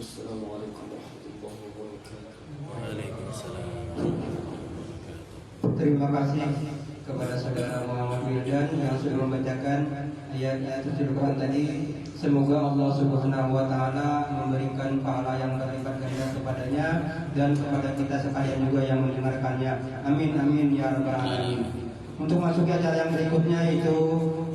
Assalamualaikum warahmatullahi wabarakatuh. Waalaikumsalam. Terima kasih kepada saudara Muhammad Wildan yang sudah membacakan ayat-ayat suci Al-Quran tadi. Semoga Allah Subhanahu wa Ta'ala memberikan pahala yang berlipat ganda kepadanya dan kepada kita sekalian juga yang mendengarkannya. Amin amin ya rabbal alamin. Untuk masuk ke acara yang berikutnya, yaitu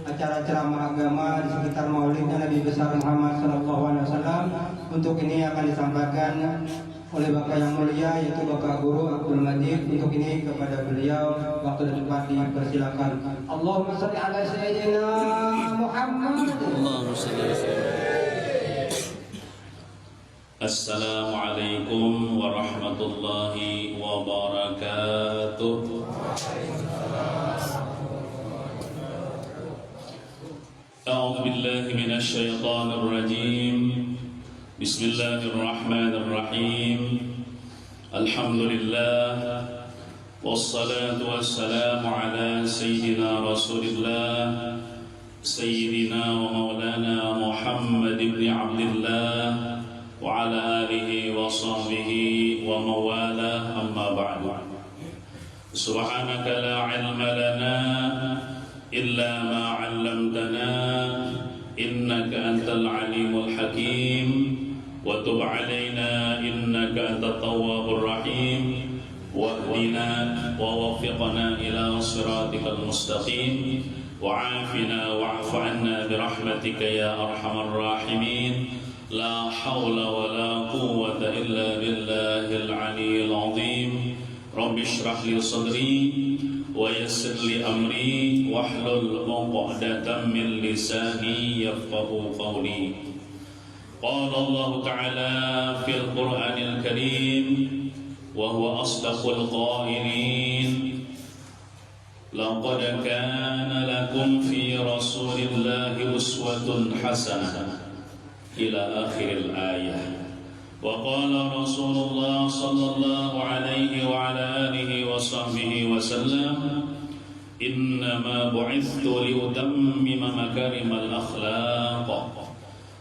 acara ceramah agama di sekitar Maulidnya Nabi besar Muhammad SAW. Untuk ini akan disampaikan oleh Bapak yang mulia, yaitu Bapak Guru Abdul Majid. Untuk ini kepada beliau waktu dan tempat dipersilakan. Allahumma shalli ala sayyidina Muhammad. Allahumma shalli ala sayyidina. Assalamualaikum warahmatullahi wabarakatuh. A'udzu billahi minasy syaithanir rajim. Bismillahirrahmanirrahim. Alhamdulillah wassalatu wassalamu ala sayyidina Rasulillah sayyidina wa maulana Muhammad ibn Abdullah wa ala alihi wa sahbihi wa mawalah, amma ba'du. Subhanaka la ilma lana illa ma 'allamtana innaka antal alimul hakim wa tub 'alaina innaka antat tawwabur rahim wahdina wa waffiqna ila siratikal mustaqim wa 'afina wa'fu 'anna birahmatika ya arhamar rahimin. La hawla wa la quwwata illa billahil 'aliyyil 'azim. Rabbi shrah li sadri wa yassir li amri wahlul 'uqdatam min lisani yafqahu qawli. Qala Allah ta'ala fil Qur'anil Karim wa huwa asdaqul qailin. Laqad kana lakum fi Rasulillahi uswatun hasanah ila akhiril ayah. Wa qala Rasulullah sallallahu alaihi wa ala alihi wa sahbihi wa sallam, innama bu'ithtu liutammima makarimal akhlaq.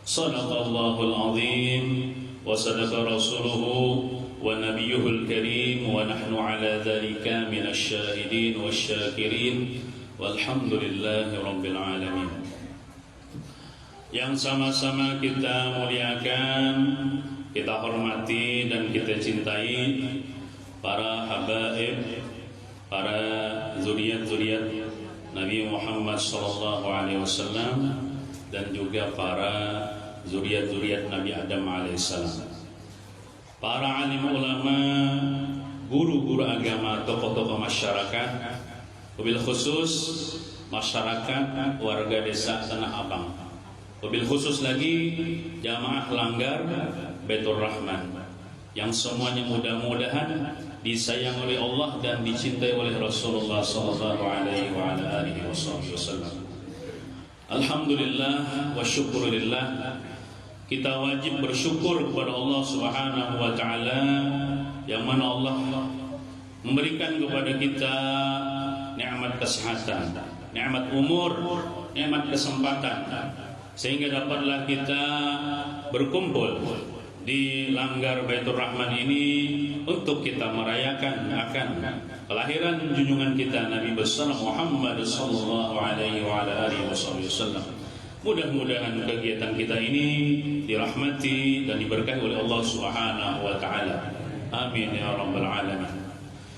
Sadaqallahul azim wa sadaqa rasuluhu wa nabiyyuhul karim wa nahnu ala dhalika minasy syahidin wasyakirin walhamdulillahi rabbil alamin. Yang sama-sama kita muliakan, kita hormati dan kita cintai para habaib, para zuriat-zuriat Nabi Muhammad SAW dan juga para zuriat-zuriat Nabi Adam AS, para alim ulama, guru-guru agama, tokoh-tokoh masyarakat, wabil khusus masyarakat warga desa Tanah Abang, wabil khusus lagi jamaah Langgar Baitur Rahman, yang semuanya mudah-mudahan disayang oleh Allah dan dicintai oleh Rasulullah sallallahu alaihi wa ala alihi wasallam. Alhamdulillah wa syukurillah, kita wajib bersyukur kepada Allah Subhanahu wa taala yang mana Allah memberikan kepada kita nikmat kesehatan, nikmat umur, nikmat kesempatan, sehingga dapatlah kita berkumpul di Langgar Baitur Rahman ini untuk kita merayakan akan kelahiran junjungan kita Nabi besar Muhammad sallallahu alaihi wa ala alihi wasallam. Mudah-mudahan kegiatan kita ini dirahmati dan diberkahi oleh Allah Subhanahu wa taala. Amin ya rabbal alamin.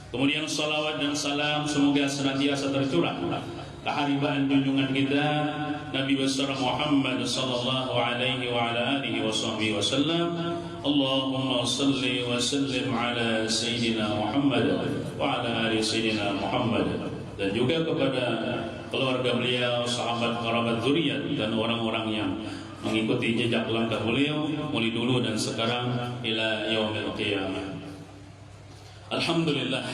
Kemudian salawat dan salam semoga senantiasa tercurah keharibaan junjungan kita Nabi besar Muhammad sallallahu alaihi wa ala alihi wasallam. Allahumma salli wa sallim ala sayyidina Muhammad wa ala ali sayyidina Muhammad, dan juga kepada keluarga beliau, sahabat, kerabat, zuriat dan orang-orang yang mengikuti jejak langkah beliau mulai dulu dan sekarang ila yaumil qiyamah. Alhamdulillah,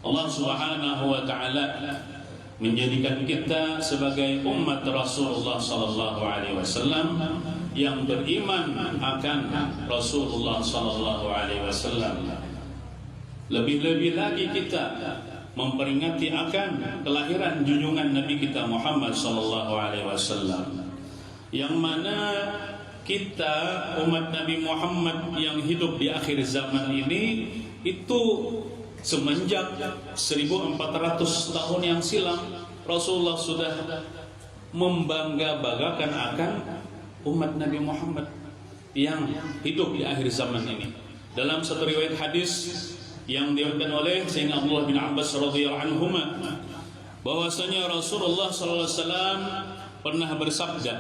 Allah Subhanahu wa taala menjadikan kita sebagai umat Rasulullah sallallahu alaihi wasallam yang beriman akan Rasulullah sallallahu alaihi wasallam. Lebih-lebih lagi kita memperingati akan kelahiran junjungan Nabi kita Muhammad sallallahu alaihi wasallam, yang mana kita umat Nabi Muhammad yang hidup di akhir zaman ini itu semenjak 1400 tahun yang silam Rasulullah sudah membangga-banggakan akan umat Nabi Muhammad yang hidup di akhir zaman ini. Dalam satu riwayat hadis yang diriwayatkan oleh Sayyidina Abdullah bin Abbas radhiyallahu anhu bahwasanya Rasulullah sallallahu alaihi wasallam pernah bersabda,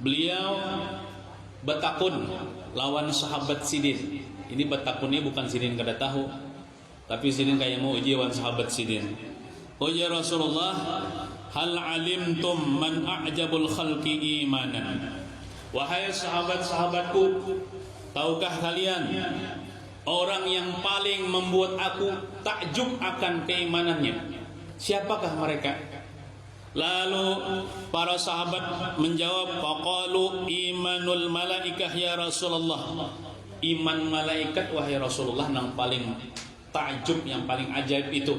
beliau batakun lawan sahabat Sidin. Ini batakunnya bukan Sidin kada tahu, tapi Sidin kayak mau uji lawan sahabat Sidin. Oh ya Rasulullah, hal alimtum man a'jabul khalqi imanan? Wahai sahabat-sahabatku, tahukah kalian orang yang paling membuat aku takjub akan keimanannya? Siapakah mereka? Lalu para sahabat menjawab, faqalu imanul malaikah ya Rasulullah. Iman malaikat wahai Rasulullah yang paling takjub, yang paling ajaib itu.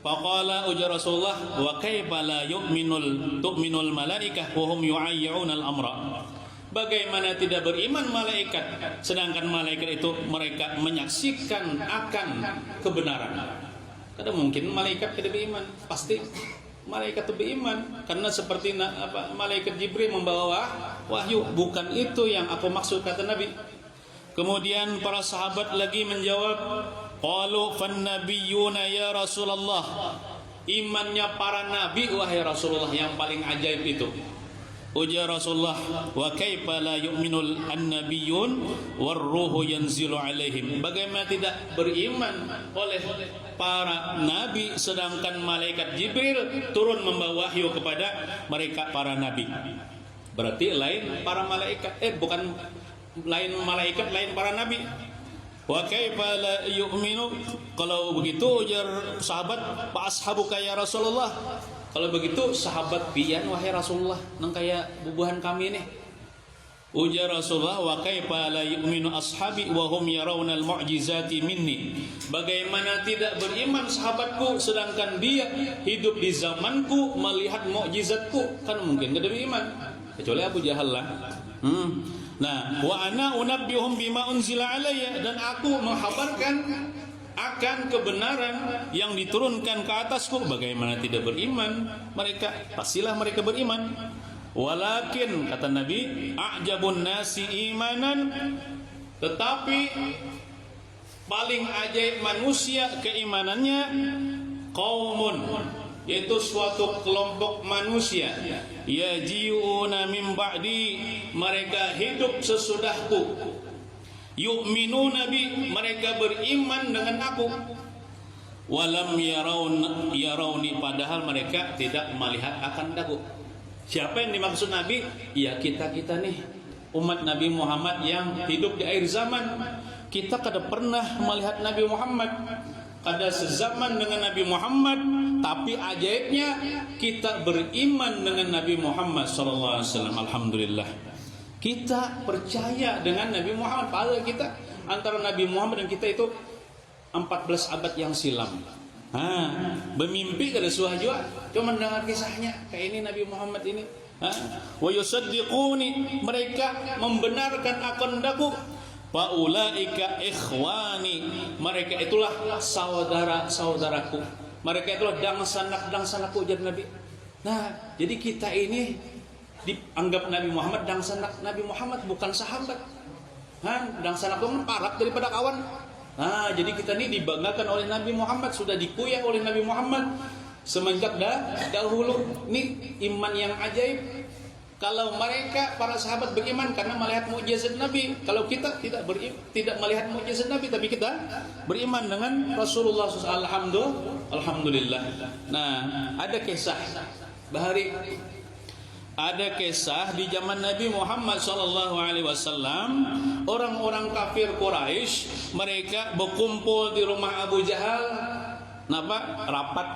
Faqala ujar Rasulullah, wa kaifa la tu'minul malaikah wa hum yu'ayyunal amra. Bagaimana tidak beriman malaikat sedangkan malaikat itu mereka menyaksikan akan kebenaran? Kada mungkin malaikat tidak beriman, pasti malaikat itu beriman karena seperti malaikat Jibril membawa wahyu. Bukan itu yang aku maksud, kata Nabi. Kemudian para sahabat lagi menjawab, qalu fan nabiyyuna ya Rasulullah. Imannya para nabi wahai Rasulullah yang paling ajaib itu. Ujar Rasulullah, wa kaifa la yu'minul annabiyyun war ruhu yanzilu alaihim. Bagaimana tidak beriman oleh para nabi sedangkan malaikat Jibril turun membawa wahyu kepada mereka para nabi. Berarti lain para malaikat, bukan lain malaikat, lain para nabi. Wa kaifa la yu'minu? Kalau begitu ujar sahabat, fa ashabuka ya Rasulullah. Kalau begitu sahabat pian wahai Rasulullah nang kaya bubuhan kami nih. Ujar Rasulullah, wa kaifa la yu'minu ashabi wa hum yarawna al-mu'jizati minni. Bagaimana tidak beriman sahabatku sedangkan dia hidup di zamanku melihat mukjizatku? Kan mungkin tidak beriman kecuali Abu Jahal lah. Nah, wa ana unabbihum bima unzila alayya, dan aku menghabarkan akan kebenaran yang diturunkan ke atasku. Bagaimana tidak beriman mereka? Pastilah mereka beriman. Walakin kata Nabi, a'jabun nasi imanan, tetapi paling ajaib manusia keimanannya qaumun, yaitu suatu kelompok manusia, yaji'una min ba'di, mereka hidup sesudahku, yu'minuna bi, mereka beriman dengan aku, walam yarawni, padahal mereka tidak melihat akan aku. Siapa yang dimaksud Nabi? Ya kita-kita nih, umat Nabi Muhammad yang hidup di akhir zaman. Kita kada pernah melihat Nabi Muhammad, kada sezaman dengan Nabi Muhammad, tapi ajaibnya kita beriman dengan Nabi Muhammad SAW. Alhamdulillah, kita percaya dengan Nabi Muhammad. Padahal kita antara Nabi Muhammad dan kita itu 14 abad yang silam. Bermimpi kada suah jua, cuma mendengar kisahnya kayak ini Nabi Muhammad ini. Wa yusaddiquni, mereka membenarkan akandaku. Wa ulaika ikhwani, mereka itulah saudara-saudaraku. Mereka itulah dangsanak-dangsanaku, ujar Nabi. Nah, jadi kita ini dianggap Nabi Muhammad dangsanak Nabi Muhammad, bukan sahabat. Dangsanaku parak daripada kawan. Nah, jadi kita ini dibanggakan oleh Nabi Muhammad, sudah dikuyang oleh Nabi Muhammad semenjak dahulu. Ini iman yang ajaib. Kalau mereka para sahabat beriman karena melihat mukjizat Nabi, kalau kita tidak melihat mukjizat Nabi, tapi kita beriman dengan Rasulullah SAW. Alhamdulillah. Nah, ada kisah bahari. Ada kisah di zaman Nabi Muhammad SAW, orang-orang kafir Quraisy mereka berkumpul di rumah Abu Jahal. Napa? Rapat.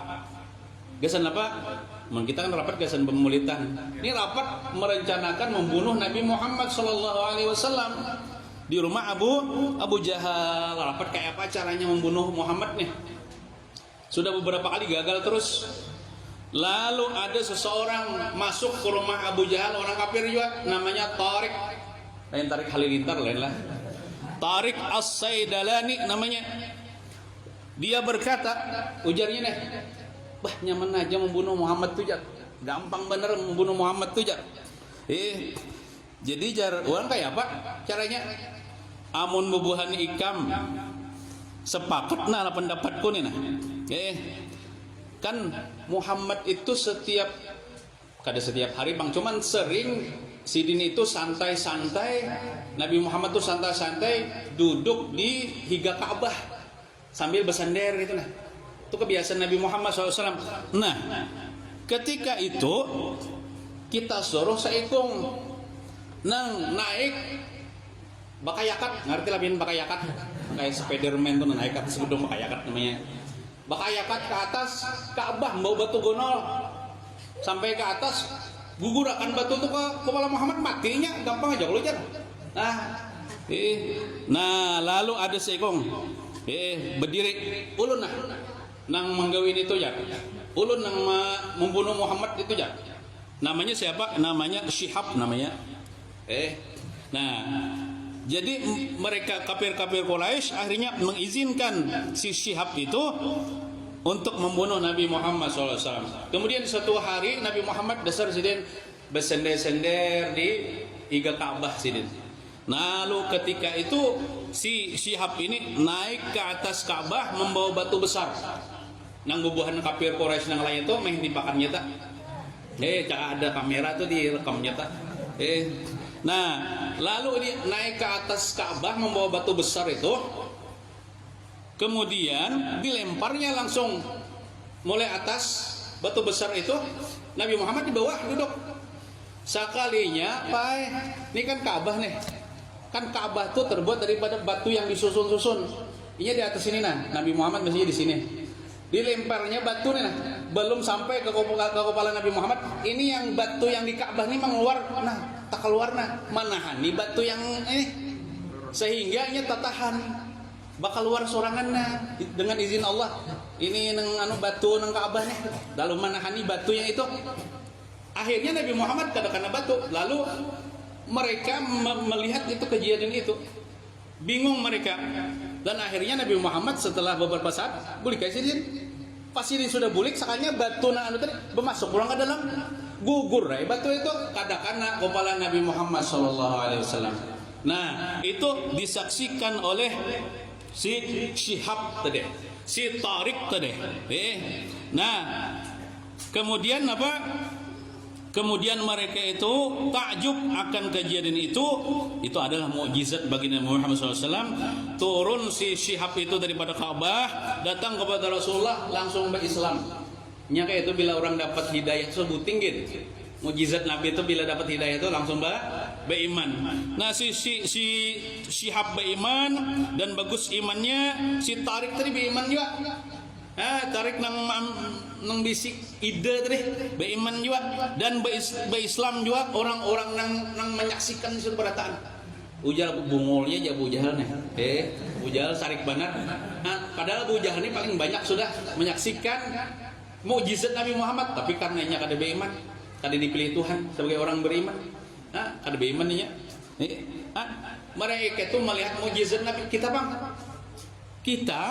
Gasan apa? Kita kan rapat gasan pemulitan. Ini rapat merencanakan membunuh Nabi Muhammad SAW di rumah Abu Jahal. Rapat kayak apa caranya membunuh Muhammad nih? Sudah beberapa kali gagal terus. Lalu ada seseorang masuk ke rumah Abu Jahal, orang kafir juga, namanya Tariq Lain Tarik Halilintar lain lah. Tarik As-Saidalani namanya. Dia berkata, ujarnya nih, bah nyaman aja membunuh Muhammad tuh jar. Gampang bener membunuh Muhammad tuh jar. Jadi jar orang kayak apa caranya? Amun bubuhan ikam sepakat nah pendapatku nih nah. Kan Muhammad itu setiap hari bang, cuman sering Sidin itu santai-santai, Nabi Muhammad tuh santai-santai duduk di higa Ka'bah sambil bersandar gitu nah. Itu kebiasaan Nabi Muhammad SAW. Nah, ketika itu kita suruh seikung nang naik bakayakat, ngerti lah bin bakayakat, kayak Spiderman tuh naik ke atas gedung bakayakat namanya. Bakayakat ke atas Ka'bah bawa batu gonol sampai ke atas, gugurakan batu itu ke kepala Muhammad, matinya gampang aja kalau jar. Nah, lalu ada seikung berdiri ulun nah nang menggawin itu ya, ulun nang membunuh Muhammad itu ya. Namanya siapa? Namanya Syihab namanya. Nah, jadi mereka kafir-kafir Quraisy akhirnya mengizinkan si Syihab itu untuk membunuh Nabi Muhammad SAW. Kemudian suatu hari Nabi Muhammad dasar sidin bersender-sender di higa Ka'bah sidin. Lalu ketika itu si Syihab ini naik ke atas Ka'bah membawa batu besar. Nang bubuhan kafir Quraisy nang lain itu meh dipakan nyata. Cara ada kamera tuh direkam nyata. Nah, lalu dia naik ke atas Ka'bah membawa batu besar itu. Kemudian dilemparnya langsung mulai atas batu besar itu. Nabi Muhammad di bawah duduk. Sekalinya, Pai, ini kan Ka'bah nih. Kan Ka'bah tuh terbuat daripada batu yang disusun-susun. Ini di atas sini nah. Nabi Muhammad mestinya di sini. Dilemparnya batu nih nah. Belum sampai ke kepala Nabi Muhammad. Ini yang batu yang di Ka'bah ini mengeluar. Nah, tak keluar nah. Manahan nih batu yang ini. Sehingga ini tatahan. Bakal luar sorangan nah dengan izin Allah. Ini nang batu nang Ka'bah nih. Lalu manahani batu yang itu. Akhirnya Nabi Muhammad kena batu. Lalu mereka melihat itu kejadian itu. Bingung mereka. Dan akhirnya Nabi Muhammad setelah beberapa saat bulik sidin. Pas sidin sudah bulik, sakanya batu nang tadi bermasuk pulang ke dalam gugur. Batu itu kadakana kepala Nabi Muhammad SAW. Nah, itu disaksikan oleh si Syihab tadi, si Tarik tadi. Nah, kemudian apa? Kemudian mereka itu takjub akan kejadian itu adalah mukjizat bagi Nabi Muhammad SAW. Turun si Syihab itu daripada Ka'bah, datang kepada Rasulullah, langsung berislam. Nyaka itu bila orang dapat hidayah tersebut tinggi. Mukjizat Nabi itu bila dapat hidayah itu langsung beriman. Nah, si Syihab beriman dan bagus imannya. Si Tarik tadi beriman juga. Tarik nang bisik ide tadi beriman juga dan berislam juga orang-orang nang menyaksikan itu perataan. Ujal bungolnya aja Abu Jahal nih. Abu Jahal sarik banar. Padahal Abu Jahal ini paling banyak sudah menyaksikan mukjizat Nabi Muhammad, tapi karenanya kada beriman, kada dipilih Tuhan sebagai orang beriman. Kada beriman nya. Mereka itu melihat mukjizat Nabi. Kita bang, kita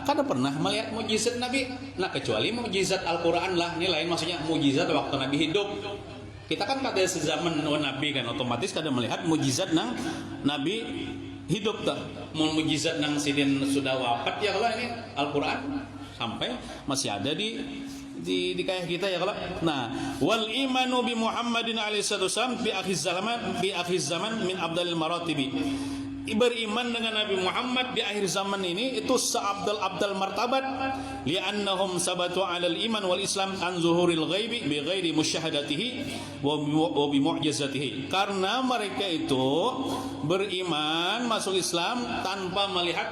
kada pernah melihat mukjizat Nabi. Nah, kecuali mukjizat Al-Quran lah. Ini lain maksudnya mukjizat waktu Nabi hidup. Kita kan kada sezaman Nabi kan, otomatis kada melihat mukjizat nang Nabi hidup tak. Mukjizat nang sidin sudah wafat ya kalau ini Al-Quran sampai masih ada di kayak kita ya kalau. Nah, wal imanu bi Muhammadin alaihi wasallam bi akhir zaman min abdalil maratibi. Beriman dengan Nabi Muhammad di akhir zaman ini itu seabdal martabat, li'annahum sabatu 'alal iman wal islam an zuhuril ghaibi bi ghairi musyahadatihi wa bi mu'jizatihi. Karena mereka itu beriman masuk Islam tanpa melihat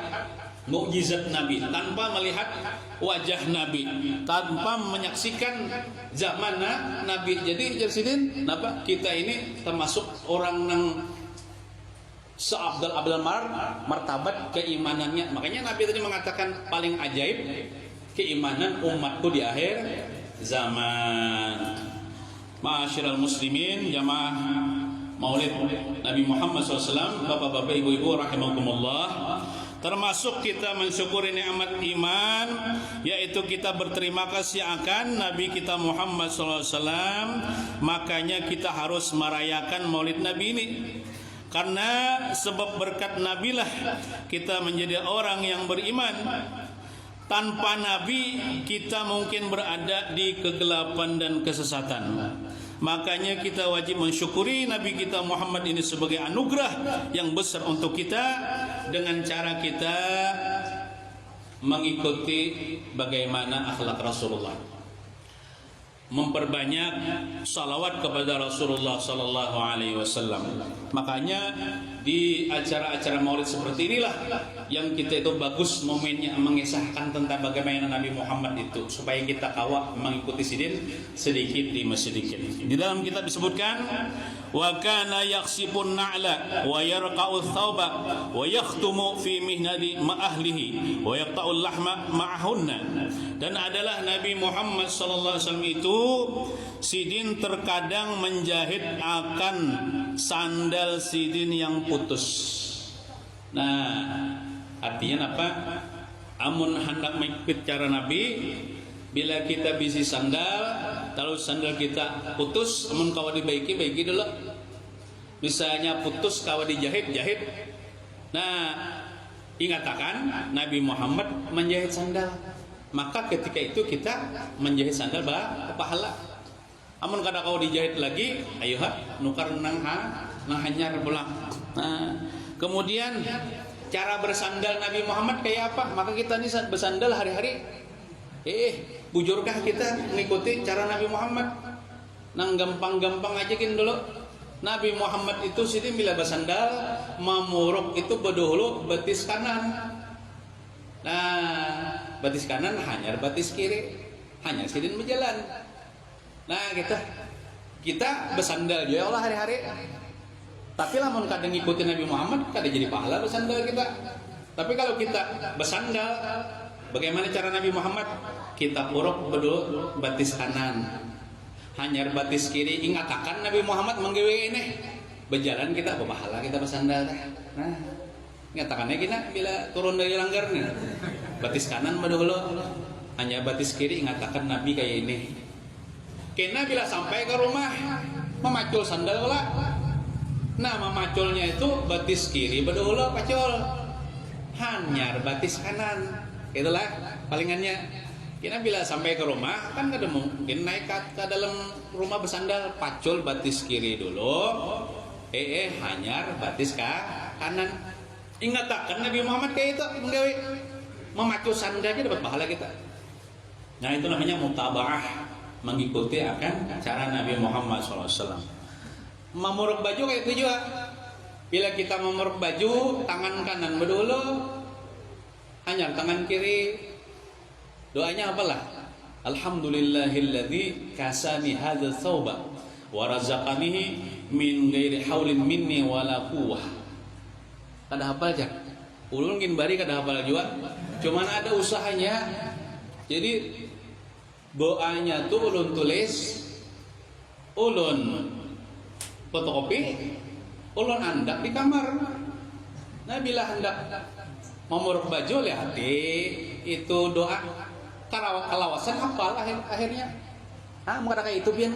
mukjizat Nabi, tanpa melihat wajah Nabi, tanpa menyaksikan zaman Nabi. Jadi Jersidin, kenapa kita ini termasuk orang yang seabdal martabat keimanannya. Makanya Nabi tadi mengatakan paling ajaib keimanan umatku di akhir zaman. Ma'asyiral muslimin, jamaah Maulid Nabi Muhammad SAW, bapak-bapak, ibu-ibu rahimakumullah, termasuk kita mensyukuri nikmat iman, yaitu kita berterima kasih akan Nabi kita Muhammad SAW. Makanya kita harus merayakan Maulid Nabi ini, karena sebab berkat Nabi lah kita menjadi orang yang beriman. Tanpa Nabi kita mungkin berada di kegelapan dan kesesatan. Makanya kita wajib mensyukuri Nabi kita Muhammad ini sebagai anugerah yang besar untuk kita, dengan cara kita mengikuti bagaimana akhlak Rasulullah, memperbanyak salawat kepada Rasulullah sallallahu alaihi wasallam. Makanya di acara-acara Maulid seperti inilah yang kita itu bagus momennya, mengisahkan tentang bagaimana Nabi Muhammad itu, supaya kita kawat mengikuti sidin sedikit demi sedikit. Di dalam kitab disebutkan, wa kana yaksibun na'la wa yarqa'u thawba wa yakhtumu fi mihnadi ma'ahlihi wa yaqta'ul lahma ma'ahunna. Dan adalah Nabi Muhammad sallallahu alaihi wasallam itu sidin terkadang menjahit akan sandal sidin yang putus. Nah, artinya apa? Amun hendak mengikut cara Nabi, bila kita bisi sandal, kalau sandal kita putus, amun kawa dibaiki, baiki dulu. Misalnya putus kawa dijahit, jahit. Nah, ingatakan Nabi Muhammad menjahit sandal. Maka ketika itu kita menjahit sandal pahala. Amun kada kau dijahit lagi, ayo nukar nang hanyar pulang. Nah, kemudian cara bersandal Nabi Muhammad kayak apa? Maka kita ini bersandal hari-hari. Bujurkah kita mengikuti cara Nabi Muhammad? Nang gampang-gampang aja kin dulu. Nabi Muhammad itu sini bila bersandal, mamuruk itu berdahulu batis kanan. Nah, batis kanan hanyar batis kiri, hanya sidin berjalan. Nah, kita bersandal ya Allah hari-hari. Tapi lamun kadang ngikutin Nabi Muhammad, kadang jadi pahala bersandal kita. Tapi kalau kita bersandal, bagaimana cara Nabi Muhammad? Kita uruk bedul batis kanan, hanyar batis kiri. Ingatakan Nabi Muhammad menggawe ini, berjalan kita berpahala, kita bersandal. Nah, ingatakannya kita bila turun dari langgar nih, batis kanan bedul, hanya batis kiri. Ingatakan Nabi kayak ini. Kena bila sampai ke rumah memacul sandal pula. Nah, memaculnya itu batis kiri bedul pacul, hanyar batis kanan. Itulah palingannya. Kena bila sampai ke rumah kan kada mungkin naik ke dalam rumah bersandal, pacul batis kiri dulu, hanyar batis kanan. Ingatakan Nabi Muhammad kayak itu menggawe memacul sandalnya dapat pahala kita. Nah, itu namanya mutabaah, mengikuti akan cara Nabi Muhammad SAW. Memuruk baju kayak itu juga. Bila kita memuruk baju, tangan kanan berdulu, hanya tangan kiri. Doanya apalah? Alhamdulillahilladzi kasani hadza thawba wa razaqanihi min ghairi haulin minni wala quwwah. Kada hafal aja. Ulun ngin bari kada hafal juga. Cuman ada usahanya. Jadi doanya tuh ulun tulis, ulun fotokopi, ulun andak di kamar. Nah, bila hendak memuruk baju lihat itu doa kalawasan hafal akhirnya. Maka kayak itu biar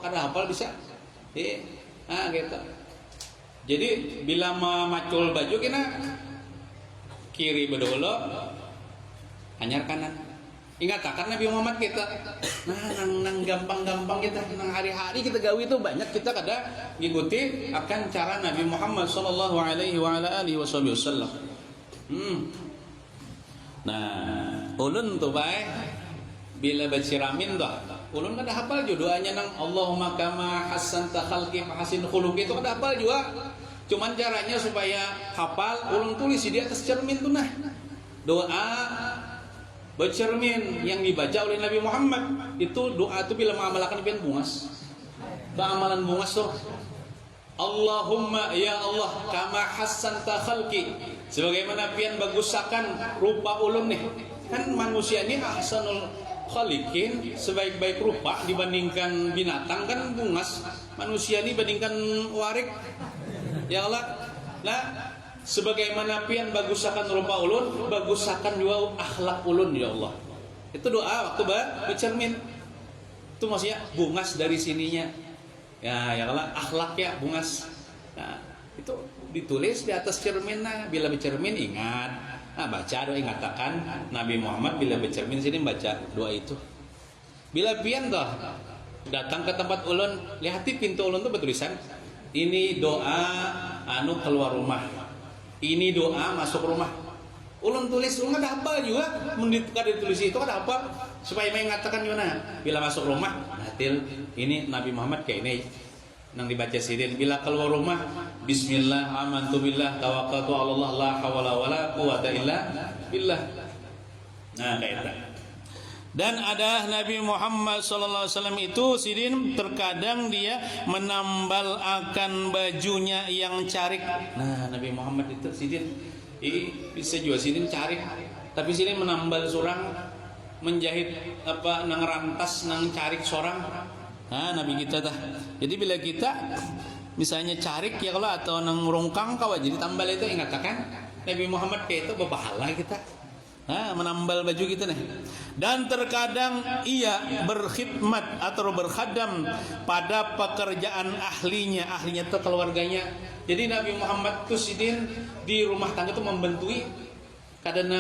kada hafal bisa. Gitu. Jadi bila memacul baju kena kiri bedolo, hanyar kanan. Ingatakan Nabi Muhammad kita. Nah, nang gampang-gampang kita, nang hari-hari kita gawi itu banyak kita kada ngikuti akan cara Nabi Muhammad sallallahu alaihi wa ala alihi wasallam. Nah, ulun tuh baik bila baciramin tuh, ulun kada hafal juga doanya nang Allahumma kama hasanta khalqi fa hasin khuluqi, itu kada hafal juga. Cuman caranya supaya hafal, ulun tulis di atas cermin tuh. Nah, doa bercermin yang dibaca oleh Nabi Muhammad itu doa itu bila mengamalkan pian bungas. Amalan bungas tuh. Allahumma ya Allah kama hasanta khalqi, sebagaimana pian bagusakan rupa ulun nih. Kan manusia ini ahsanul khaliqin, sebaik-baik rupa dibandingkan binatang kan bungas, manusia ini bandingkan warik. Ya Allah, nah sebagaimana pian bagusakan rupa ulun, bagusakan juga akhlak ulun ya Allah. Itu doa waktu bercermin. Itu maksudnya bungas dari sininya. Ya Allah, akhlak ya bungas. Nah, itu ditulis di atas cermin. Nah, bila bercermin ingat. Nah, baca doa, ingatakan Nabi Muhammad bila bercermin sini baca doa itu. Bila pian toh datang ke tempat ulun, lihat di pintu ulun tuh bertulisan ini doa anu keluar rumah, ini doa masuk rumah. Ulun tulis, ulun ada apa juga mendikar ditulis itu ada apa supaya mengatakan gimana bila masuk rumah. Natil ini Nabi Muhammad kayak ini nang dibaca sidin. Bila keluar rumah, bismillah amantu billah tawakkaltu 'ala Allah la haula wala quwata illa billah. Nah, kayak itu. Dan ada Nabi Muhammad SAW itu sidin terkadang dia menambal akan bajunya yang carik. Nah, Nabi Muhammad itu sidin bisa juga sidin carik, tapi sidin menambal surang, menjahit apa nang rantas nang carik sorang. Nah, Nabi kita dah. Jadi bila kita misalnya carik ya kalau atau nang rongkang kau jadi tambal itu ingatakan Nabi Muhammad kayak itu berpahala kita. Nah, menambal baju kita nih. Dan terkadang ia berkhidmat atau berkhadam pada pekerjaan ahlinya itu keluarganya. Jadi Nabi Muhammad tuh sidin di rumah tangga tuh membentui. Kadang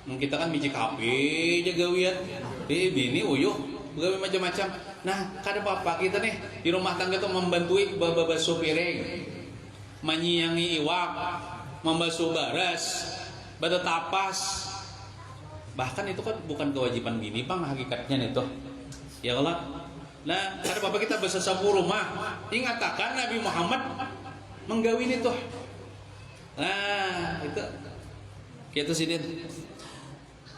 kita kan biji kafe jagawian. Bini uyuh gawe macam-macam. Nah, kada bapak kita nih di rumah tangga tuh membantui basuh piring, menyiangi iwak, membasuh baras, batu tapas. Bahkan itu kan bukan kewajiban bini bang hakikatnya itu. Ya Allah. Nah, kada bapak kita bersesapu rumah. Ingatakan Nabi Muhammad menggawin itu. Nah, itu gitu sih.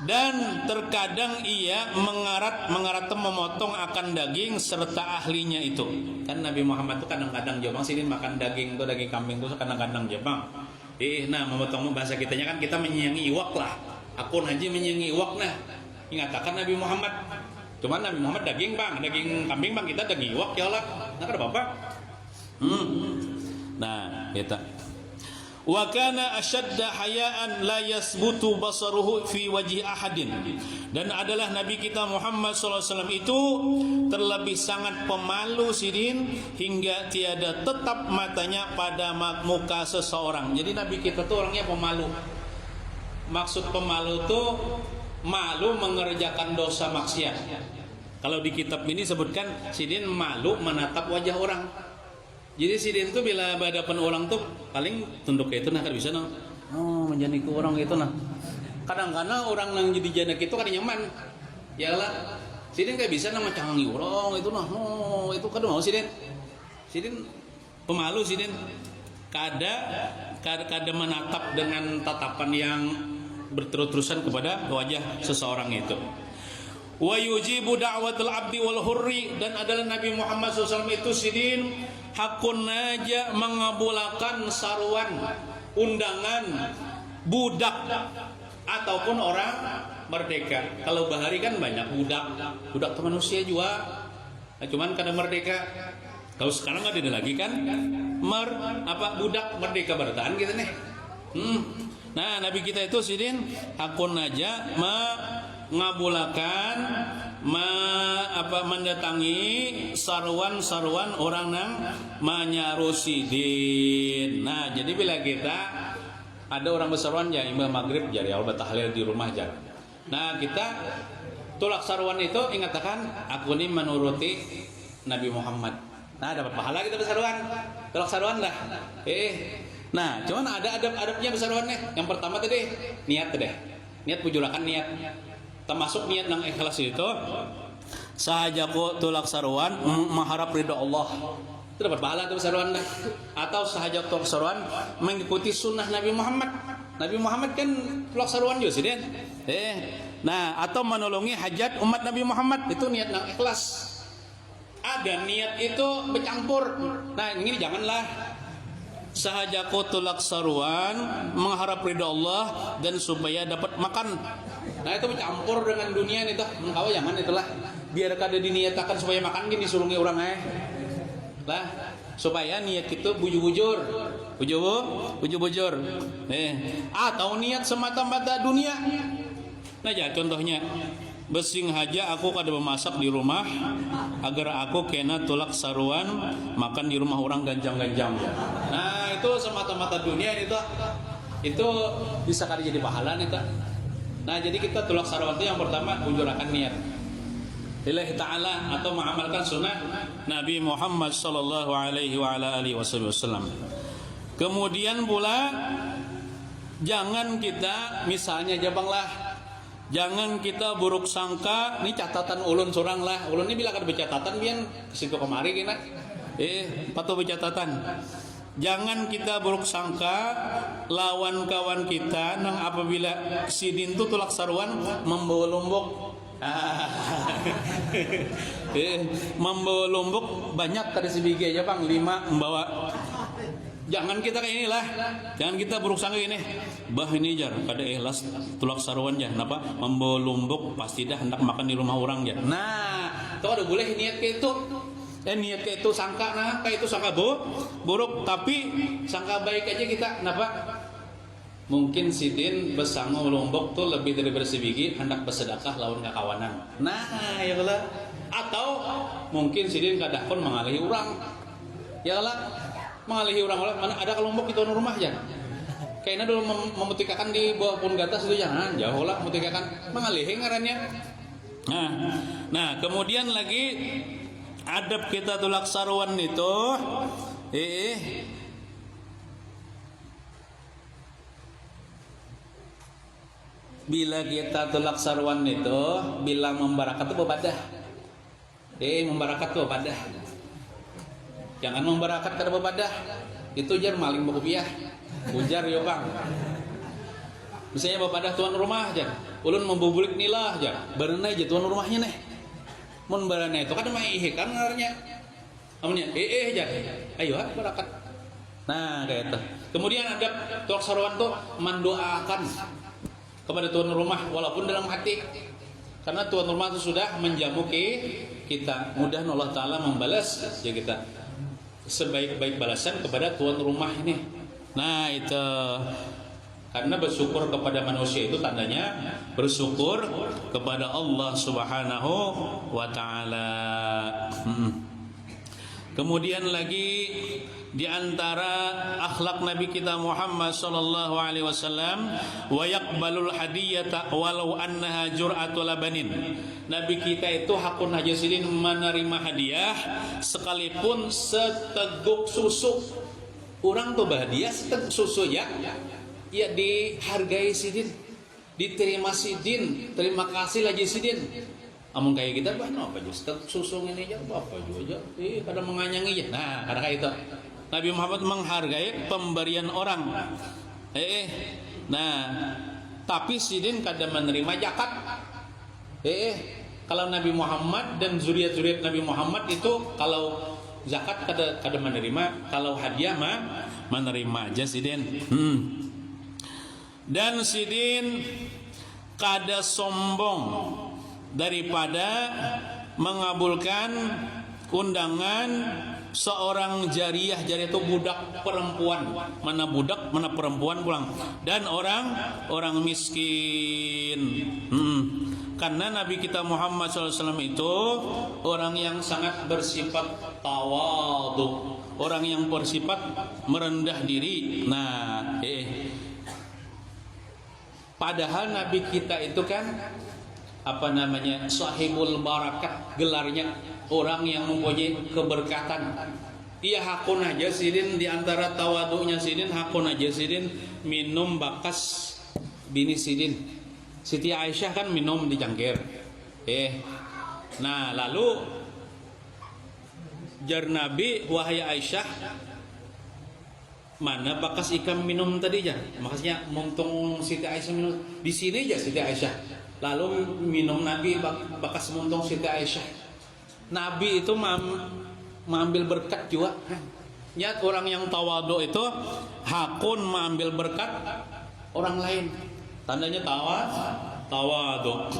Dan terkadang ia mengarat memotong akan daging serta ahlinya itu. Kan Nabi Muhammad itu kadang-kadang jebang sini makan daging tuh, daging kambing tuh kadang-kadang jebang. Nah memotong bahasa kitanya kan kita menyayangi iwak lah. Aku haji menyayangi iwak nah. Ingatakan Nabi Muhammad. Cuman Nabi Muhammad daging bang, daging kambing bang, kita daging iwak ya Allah. Nah ada bapak. Nah kita. Wa kana ashadda hayaan la yasbutu basaruhu fi wajhi ahadin. Dan adalah Nabi kita Muhammad SAW itu terlebih sangat pemalu sidin hingga tiada tetap matanya pada muka seseorang. Jadi Nabi kita tuh orangnya pemalu. Maksud pemalu tuh malu mengerjakan dosa maksiat. Kalau di kitab ini sebutkan sidin malu menatap wajah orang. Jadi sidin tuh bila berhadapan orang tuh paling tunduk kayak itu nah kan bisa nah. Oh, menjadi ke orang itu nah. Kadang-kadang orang yang jadi jana itu kan nyaman. Ya lah. Sidin kayak bisa nama canggih orang itu nah. Oh, itu kan mau sidin. Sidin pemalu sidin. Kada menatap dengan tatapan yang berterus-terusan kepada wajah seseorang itu. Wa yujibu da'watul abdi wal hurri, dan adalah Nabi Muhammad SAW itu sidin hakun naja mengabulkan saruan undangan budak ataupun orang merdeka. Kalau bahari kan banyak budak tuh manusia juga. Nah, cuman karena merdeka. Kalau sekarang nggak ada lagi kan budak merdeka bertahan gitu nih. Nah Nabi kita itu sidin hakun naja mengabulakan mendatangi saruan orang nang manyarusidin. Nah jadi bila kita ada orang bersaruan ya imam maghrib jari Allah tahlil di rumah jar. Nah kita tulak saruan itu ingatakan aku ini menuruti Nabi Muhammad. Nah dapat pahala kita bersaruan, tulak saruan dah. Nah cuman ada adab-adabnya bersaruannya. Yang pertama tadi niat pujulakan niat. Termasuk niat nang ikhlas itu sahajaku tulak saruan mengharap ridho Allah. Itu dapat pahala itu saruan dah. Atau sahajak tulak saruan mengikuti sunnah Nabi Muhammad. Nabi Muhammad kan tulak saruan juga sih. Nah atau menolongi hajat umat Nabi Muhammad, itu niat nang ikhlas. Ada niat itu bercampur. Nah ini janganlah. sahajaku tulak saruan mengharap ridha Allah dan supaya dapat makan. Nah itu bercampur dengan dunia nih tuh, mengkawa jangan itulah. Biar kada diniatakan supaya makan gini sulungi orang lah, supaya niat itu bujur-bujur, bujur-bujur. Atau niat semata-mata dunia. Nah ya contohnya, besing haja aku kada memasak di rumah agar aku kena tulak saruan makan di rumah orang ganjang-ganjang. Nah itu semata-mata dunia itu bisa kada jadi pahala nih tak. Nah jadi kita tulak saruan itu yang pertama bujurakan niat lillahi ta'ala atau mengamalkan sunnah Nabi Muhammad sallallahu alaihi wa ala alihi wasallam. Kemudian pula jangan kita misalnya jabanglah, jangan kita buruk sangka. Ini catatan ulun sorang lah. Ulun ini bila kada bercatatan bian kesitu kemari kena. Patuh bercatatan. Jangan kita buruk sangka lawan kawan kita nang apabila sidin tu tulak saruan membawa lombok. Membawa lombok banyak kada sebiji aja bang, 5 membawa. Jangan kita kayak inilah. Jangan kita buruk sangka ini. Bah ini jar kada ikhlas tulak saruan ya. Kenapa? Membawa lombok pasti dah hendak makan di rumah orang ya. Nah, itu ada boleh niat kayak itu. Niat kayak itu sangka nah, kayak itu sangka buruk, tapi sangka baik aja kita. Kenapa? Mungkin sidin besango lombok tuh lebih dari bersebiji hendak bersedekah lawan kakawanan. Nah, ya lah. Atau mungkin sidin kada pun mengalihi orang. Ya lah. Mengalihi orang mana ada kelompok di tuan rumah ya. Kayaknya dulu memutikakan di bawah pun gatas itu jangan jauh lah memutikakan mengalihi ngarannya. Nah, kemudian lagi adab kita tulak saruan itu bila kita tulak saruan itu bilang membarakat itu bebadah. Membarakat itu bebadah. Jangan membarakat kada bebadah. Itu jar maling rupiah. Ujar ya bang. Misalnya bebadah tuan rumah jar. Ulun membubulik nilah jar. Berenai aja tuan rumahnya nih. Mun berenai itu kan mai kan ngarnya. Amunnya jar. Ayo barakat. Nah kayak itu. Kemudian ada tulak saruan tuh mendoakan kepada tuan rumah walaupun dalam hati, karena tuan rumah itu sudah menjamu kita. Mudah Allah Ta'ala membalas ya kita sebaik-baik balasan kepada tuan rumah ini. Nah itu karena bersyukur kepada manusia itu tandanya bersyukur kepada Allah Subhanahu wa Ta'ala. Kemudian lagi di antara akhlak Nabi kita Muhammad sallallahu alaihi wasallam wa yaqbalul hadiyata walau annaha jur'atu labanin. Nabi kita itu hakun hajasidin menerima hadiah sekalipun seteguk susu. Orang tuh berhadiah seteguk susu ya dihargai sidin, diterima sidin, terima kasih lagi sidin. Amun kayak kita bah apa just susu ini aja apa juga kada menganyangi ya. Nah karena kayak itu Nabi Muhammad menghargai pemberian orang. Nah tapi sidin kada menerima zakat. Kalau Nabi Muhammad dan zuriat-zuriat Nabi Muhammad itu kalau zakat kada menerima, kalau hadiah mah menerima aja sidin. Dan sidin kada sombong daripada mengabulkan undangan seorang jariyah itu budak perempuan, mana budak mana perempuan pulang, dan orang miskin. Karena Nabi kita Muhammad SAW itu orang yang sangat bersifat tawadhu, orang yang bersifat merendah diri. Nah, padahal Nabi kita itu kan sahibul barakat, gelarnya orang yang mempunyai keberkatan. Ia hakun aja sidin di antara tawadunya sidin, hakun aja sidin minum bakas bini sidin. Siti Aisyah kan minum di cangkir. Nah lalu jar Nabi, wahai Aisyah, mana bakas ikan minum tadi ya? Makasnya muntung Siti Aisyah minum di sini aja Siti Aisyah. Lalu minum Nabi bakas muntung Siti Aisyah. Nabi itu mengambil berkat juga. Niat orang yang tawadhu itu hakun mengambil berkat orang lain. Tandanya tawadhu.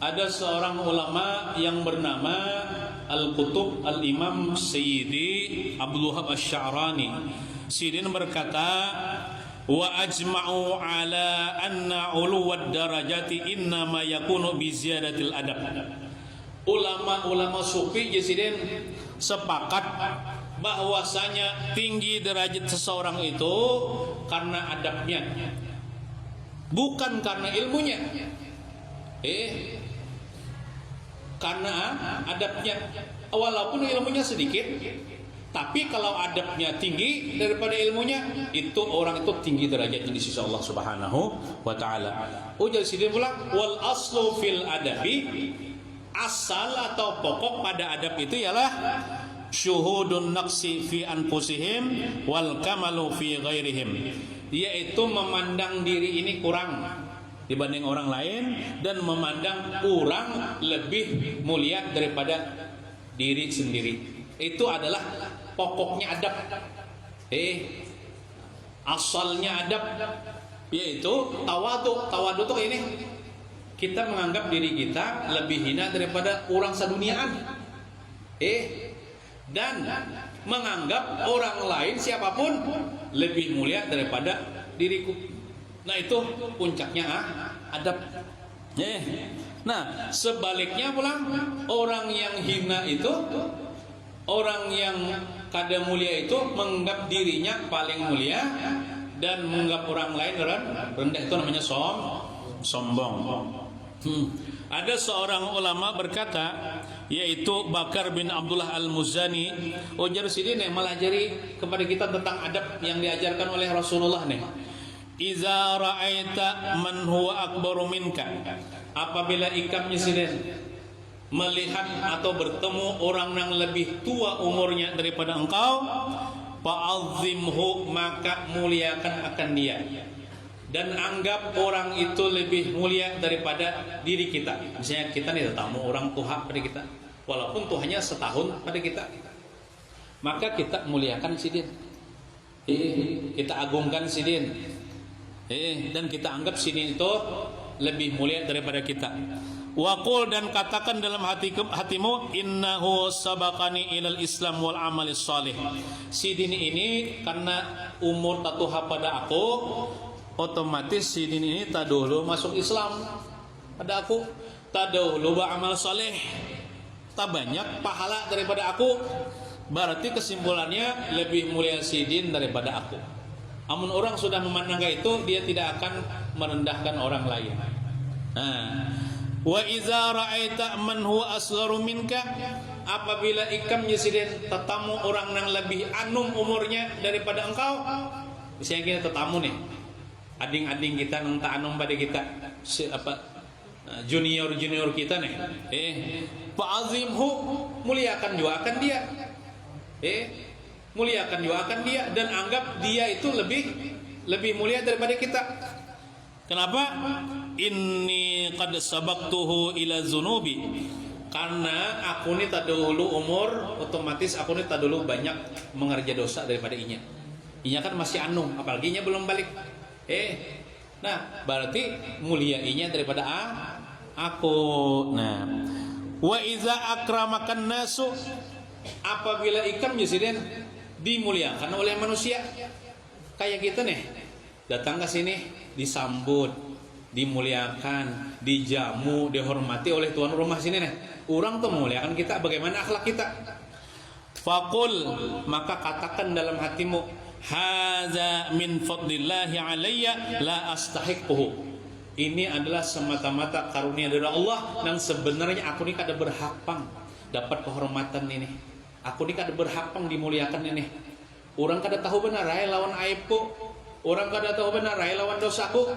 Ada seorang ulama yang bernama Al-Qutub Al-Imam Sayyidi Abdul Wahab Asy-Sya'rani. Sidin berkata, wa ajma'u ala anna uluwad darajati innama yakunu bi ziyadatil adab. Ulama-ulama sufi Jesiden sepakat bahwasanya tinggi derajat seseorang itu karena adabnya, bukan karena ilmunya. Karena adabnya, walaupun ilmunya sedikit, tapi kalau adabnya tinggi daripada ilmunya, itu orang itu tinggi derajatnya di sisi Allah Subhanahu wa taala. Jadi sini pula wal aslu fil adabi, asal atau pokok pada adab itu ialah syuhudun naqsi fi anfusihim wal kamalu fi ghairihim, yaitu memandang diri ini kurang dibanding orang lain dan memandang orang lebih mulia daripada diri sendiri. Itu adalah pokoknya adab. Asalnya adab yaitu tawadhu. Tawadhu itu ini, kita menganggap diri kita lebih hina daripada orang seduniaan. Dan menganggap orang lain siapapun lebih mulia daripada diriku. Nah, itu puncaknya adab. Nah, sebaliknya pula orang yang hina itu, orang yang kada mulia itu menganggap dirinya paling mulia dan menganggap orang lain rendah. Itu namanya sombong. Ada seorang ulama berkata, yaitu Bakar bin Abdullah Al-Muzani, ujar sini melajari kepada kita tentang adab yang diajarkan oleh Rasulullah nih. Iza ra'aita man huwa akbaru minka, apabila ikam nyisirin melihat atau bertemu orang yang lebih tua umurnya daripada engkau, fa'azzimhu, maka muliakan akan dia, dan anggap orang itu lebih mulia daripada diri kita. Misalnya kita nih tetamu orang tua pada kita, walaupun tuanya setahun pada kita, maka kita muliakan sidin, kita agungkan sidin, dan kita anggap sidin itu lebih mulia daripada kita. Waqul, dan katakan dalam hatimu, innahu sabaqani ilal islam wal amalis salih. Sidin ini karena umur tatuha pada aku, otomatis sidin ini tak dulu masuk Islam pada aku, tak dulu beramal saleh, tak banyak pahala daripada aku. Berarti kesimpulannya lebih mulia sidin daripada aku. Amun orang sudah memandang itu, dia tidak akan merendahkan orang lain. Wa iza ra'aita man huwa asgharu minka, apabila ikam nyisirin tetamu orang yang lebih anum umurnya daripada engkau. Misalnya kita tetamu nih, ading-ading kita nang tak anum pada kita, junior kita nih, fa'azimhu, muliakan juga akan dia, muliakan juga akan dia, dan anggap dia itu lebih mulia daripada kita. Kenapa? Inni qad sabaqtuhu ila zunubi, karena aku ini tak dulu umur, otomatis aku ini tak dulu banyak mengerja dosa daripada inya. Inya kan masih anum, apalagi inya belum balik. Nah, berarti mulia inya daripada aku. Nah, wa iza akramakan nasu, apabila ikam Yusiden dimuliakan oleh manusia, kayak kita nih, datang ke sini disambut, dimuliakan, dijamu, dihormati oleh tuan rumah sini nih. Orang tuh memuliakan kita, bagaimana akhlak kita? Faqul, maka katakan dalam hatimu, hadza min fadlillahi alayya la astahiquhu. Ini adalah semata-mata karunia dari Allah, dan sebenarnya aku ini kada berhak pang dapat kehormatan ini. Aku ini kada berhak pang dimuliakan ini. Orang kada tahu benar rai lawan aibku, orang kada tahu benar rai lawan dosaku.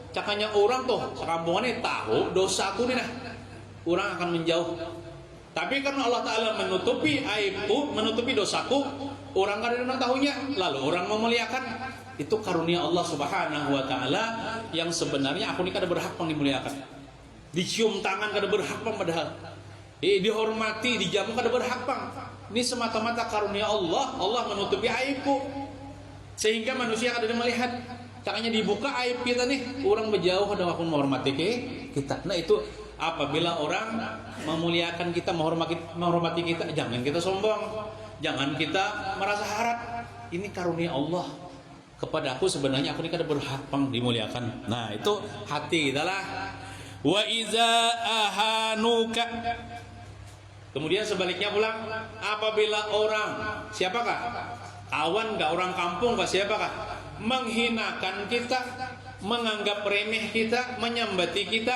Cakanya orang tuh sekampungannya tahu dosaku nih nah, orang akan menjauh. Tapi karena Allah Ta'ala menutupi aibku, menutupi dosaku, orang kada ada tahunya, lalu orang memuliakan. Itu karunia Allah Subhanahu wa Ta'ala yang sebenarnya aku ini kada berhak pang dimuliakan. Dicium tangan kada berhak pang, padahal dihormati, dijamu kada berhak pang. Ini semata-mata karunia Allah. Allah menutupi aibku sehingga manusia kada melihat. Caranya dibuka aib kita nih, orang berjauh dan aku menghormati kita. Nah itu apabila orang memuliakan kita, menghormati kita, jangan kita sombong, jangan kita merasa harap. Ini karunia Allah kepada aku, sebenarnya aku ini kada berhak dimuliakan. Nah itu hati kita lah. Wa iza ahanuka. Kemudian sebaliknya pulang, apabila orang, siapakah? Kawan kah, orang kampung kah, siapakah? Menghinakan kita, menganggap remeh kita, menyambati kita,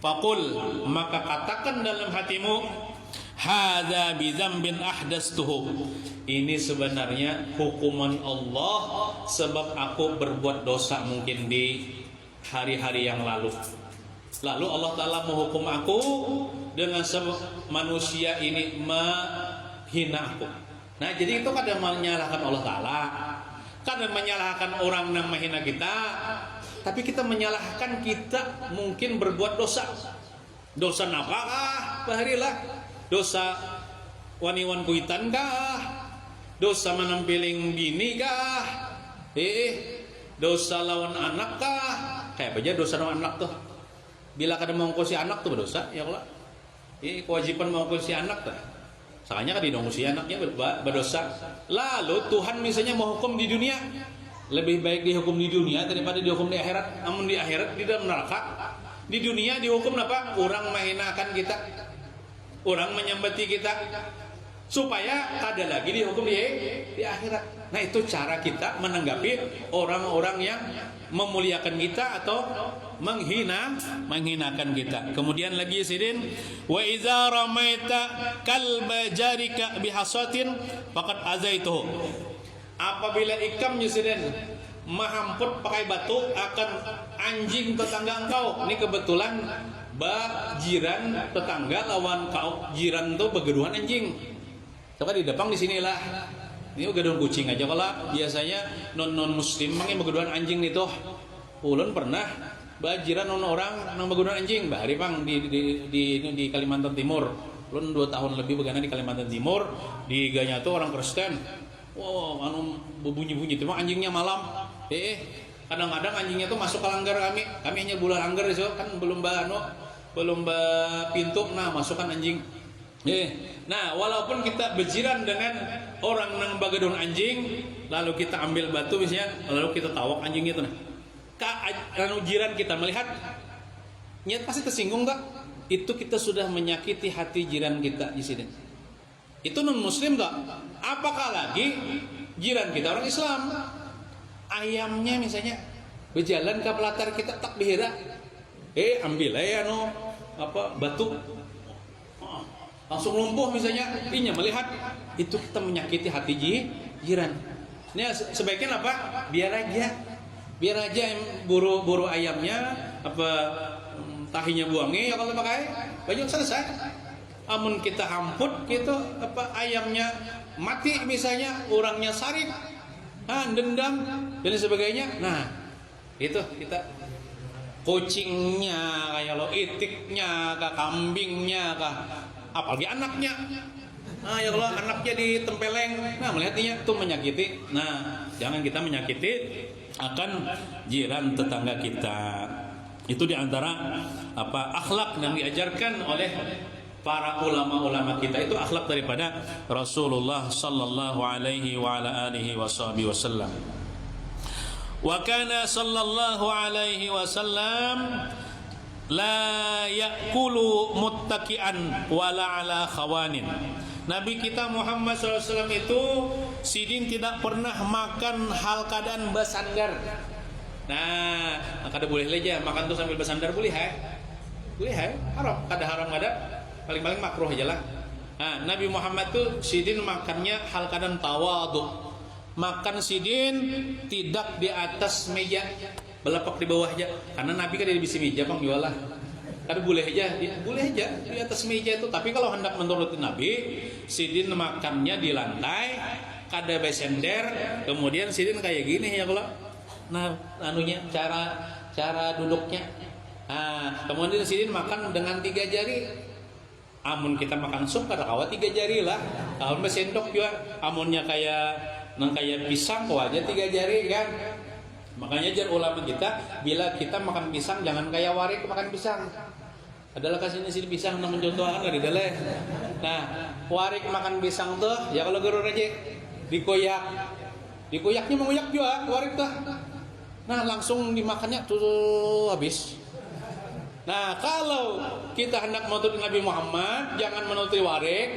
faqul, maka katakan dalam hatimu, hadza bidzambin ahdastuhu, ini sebenarnya hukuman Allah sebab aku berbuat dosa mungkin di hari-hari yang lalu. Lalu Allah Ta'ala menghukum aku dengan sebab manusia ini menghina aku. Nah jadi itu kadang menyalahkan Allah Ta'ala, kadang menyalahkan orang yang menghina kita, tapi kita menyalahkan kita mungkin berbuat dosa. Dosa apakah? Baharilah. Dosa wani-wan kuitan kah? Dosa menampiling bini kah? Dosa lawan anak kah? Kayak aja dosa lawan anak tuh. Bila kada mengongkosi anak tuh berdosa, ya Allah. Kewajiban mengongkosi anak tuh. Soalnya kan didongsi anaknya berdosa. Lalu Tuhan misalnya menghukum di dunia, lebih baik dihukum di dunia daripada dihukum di akhirat. Namun di akhirat di dalam neraka. Di dunia dihukum apa? Orang menghinakan kita, orang menyambati kita, supaya kada lagi dihukum di akhirat. Nah itu cara kita menanggapi orang-orang yang memuliakan kita atau menghinakan kita. Kemudian lagi sidin, wa iza ramaita kalba jarika bihasatin faqad azaituhu. Apabila ikam sidin mahamput pakai batu akan anjing tetangga engkau. Ini kebetulan jiran tetangga lawan kau, jiran tuh begeduhan anjing. Coba di depan di sinilah. Ini gedung kucing aja kalau biasanya non muslim mangin begeduhan anjing itu. Ulun pernah bajiran orang nang begeduhan anjing bahari pang di Kalimantan Timur. Ulun 2 tahun lebih begana di Kalimantan Timur, di ganya tuh orang Kristen. Wow, anu berbunyi-bunyi itu mah anjingnya malam. Kadang-kadang anjingnya tuh masuk ke langgar kami. Kami hanya bulan langgar itu kan belum pintu, nah masukkan anjing. Nah, walaupun kita berjiran dengan orang yang bagedun anjing, lalu kita ambil batu misalnya, lalu kita tawak anjing itu, nah, jiran kita melihat, nyet pasti tersinggung tak? Itu kita sudah menyakiti hati jiran kita di sini. Itu non Muslim tak? Apakah lagi jiran kita orang Islam? Ayamnya misalnya berjalan ke pelatar kita tak bihira, ambil aja batu. Langsung lumpuh misalnya, inya melihat itu kita menyakiti hati jiran. Ini sebaiknya apa? Biar aja yang buru ayamnya tahinya buangnya ya kalau pakai baju selesai. Amun kita hamput gitu ayamnya mati misalnya, orangnya sarip, dendam dan sebagainya. Nah itu kita kucingnya kayak lo, itiknya kah, kambingnya kah, apalagi anaknya. Nah ya Allah, anaknya ditempeleng, nah melihatnya itu menyakiti. Nah jangan kita menyakiti akan jiran tetangga kita. Itu diantara akhlak yang diajarkan oleh para ulama-ulama kita. Itu akhlak daripada Rasulullah sallallahu alaihi wa ala alihi wasallam. Wa kana sallallahu alaihi wasallam la ya'kulu muttaki'an wala ala khawanin. Nabi kita Muhammad SAW itu sidin tidak pernah makan hal keadaan bersandar. Nah, kada boleh aja makan tuh sambil bersandar, boleh haram, kada haram kada, paling-paling makruh aja lah. Nah, Nabi Muhammad tuh sidin makannya hal keadaan tawadhu. Makan sidin tidak di atas meja, belapak di bawah aja. Karena Nabi kan di bisi meja bang jualah. Karena boleh aja di atas meja itu. Tapi kalau hendak menurut Nabi, sidin makannya di lantai, kada besender, kemudian sidin kayak gini ya kalau. Nah, anunya cara duduknya. Nah, kemudian sidin makan dengan 3 jari. Amun kita makan sup kada kawa 3 jari lah. Amun sendok juga amunnya kayak pisang kok aja 3 jari kan. Makanya jar ulama kita bila kita makan pisang jangan kayak warik makan pisang. Adalah kasihnya sini pisang namun contohan dari daleh. Nah, warik makan pisang tuh ya kalau gerur aja dikoyak. Dikoyaknya mengoyak juga warik tuh. Nah, langsung dimakannya tuh habis. Nah, kalau kita hendak menuruti Nabi Muhammad, jangan menuruti warik.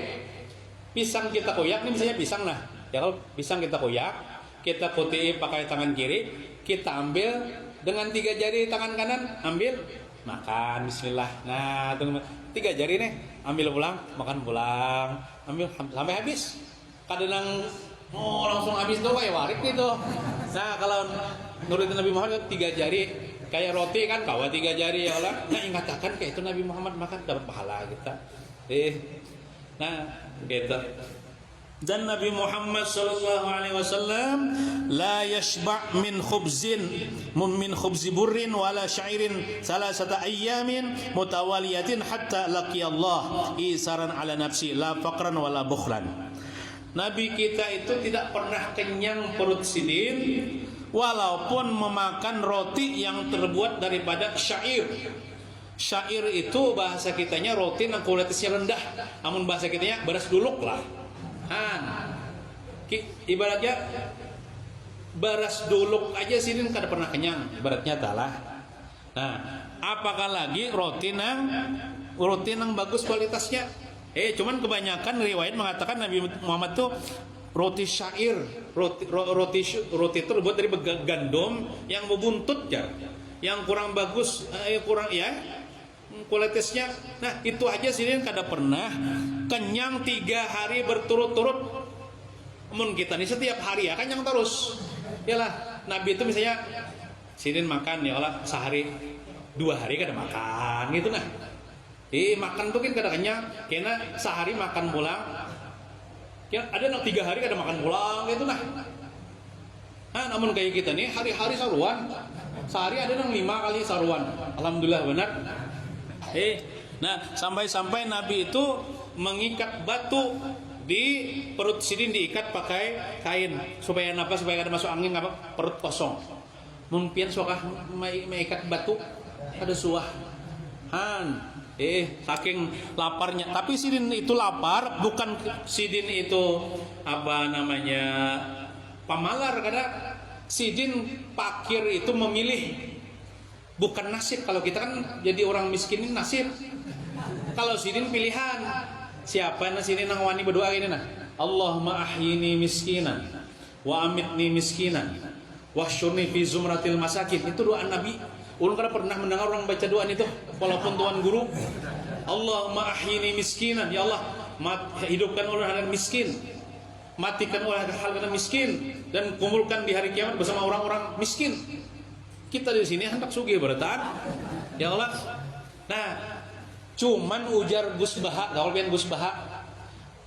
Pisang kita koyak, ini misalnya pisang lah. Ya kalau pisang kita koyak, kita putih pakai tangan kiri, kita ambil dengan 3 jari tangan kanan, ambil, makan, bismillah. Nah, 3 jari nih, ambil pulang, makan pulang, ambil sampai habis. Kadang langsung habis tuh kayak warik gitu. Nah, kalau nurutin Nabi Muhammad 3 jari. Kayak roti kan kawa 3 jari ya Allah. Nah, ingatakan kayak itu Nabi Muhammad makan dapat pahala kita. Nah, gitu. Dan Nabi Muhammad sallallahu alaihi wasallam la yashba' min khubzi burrin wala sya'irin salasata ayyamin mutawaliyatin hatta laqiya Allah isaran ala nafsi la faqran wala bukhlan. Nabi kita itu tidak pernah kenyang perut sidin walaupun memakan roti yang terbuat daripada syair. Syair itu bahasa kitanya roti yang kualitasnya rendah. Namun bahasa kitanya beras duluk lah. Ibaratnya beras duluk aja sini kada pernah kenyang. Ibaratnya talah. Nah, apakah lagi roti nang bagus kualitasnya? Cuman kebanyakan riwayat mengatakan Nabi Muhammad tuh roti syair, roti terbuat dari gandum yang membuntut ya, yang kurang bagus, kurang ya kualitasnya. Nah, itu aja sini kada pernah kenyang 3 hari berturut-turut. Mun kita nih setiap hari ya kenyang terus. Yalah, Nabi itu misalnya sini makan ya Allah sehari 2 hari kada makan gitu nah. Makan tuh kan kada kenyang, karena sehari makan pulang. Ya, ada yang 3 hari kada makan pulang gitu nah. Nah, namun kayak kita nih hari-hari saruan. Sehari ada yang 5 kali saruan. Alhamdulillah benar. Nah, sampai-sampai Nabi itu mengikat batu di perut sidin, diikat pakai kain supaya apa? Supaya kada masuk angin apa? Perut kosong. Mungkin sokah mengikat batu ada suah. Saking laparnya. Tapi sidin itu lapar, bukan sidin itu apa namanya pamalar. Karena sidin pakir itu memilih, bukan nasib. Kalau kita kan jadi orang miskin ini nasib. Kalau sidin pilihan. Siapa nang sidin nang wani berdoa ini nah? Allahumma ahyini miskinan wa amitni miskinan wahsyurni fi zumratil masakin. Itu doa Nabi. Ulun kada pernah mendengar orang baca doa itu walaupun tuan guru. Allahumma ahyini miskinan, ya Allah, hidupkan ulun hal miskin, matikan ulun hal miskin, dan kumpulkan di hari kiamat bersama orang-orang miskin. Kita di sini hendak sugih bertahan, ya Allah. Nah, cuman ujar Gus Baha, kalau pian Gus Baha,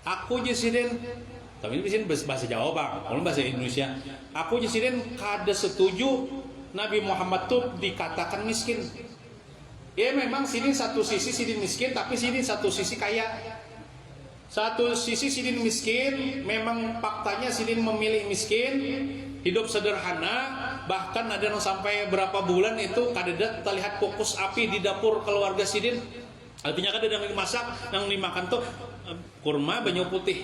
aku jesiden, tapi ini sini bahasa Jawa bang, kalau bahasa Indonesia, aku jesiden kada setuju Nabi Muhammad tuh dikatakan miskin. Ya memang sini satu sisi sidin miskin, tapi sini satu sisi kaya. Satu sisi sidin miskin, memang faktanya sidin memilih miskin, hidup sederhana, bahkan ada yang sampai berapa bulan itu kadang terlihat fokus api di dapur keluarga sidin. Artinya kadang yang dimasak, yang dimakan tuh kurma banyu putih.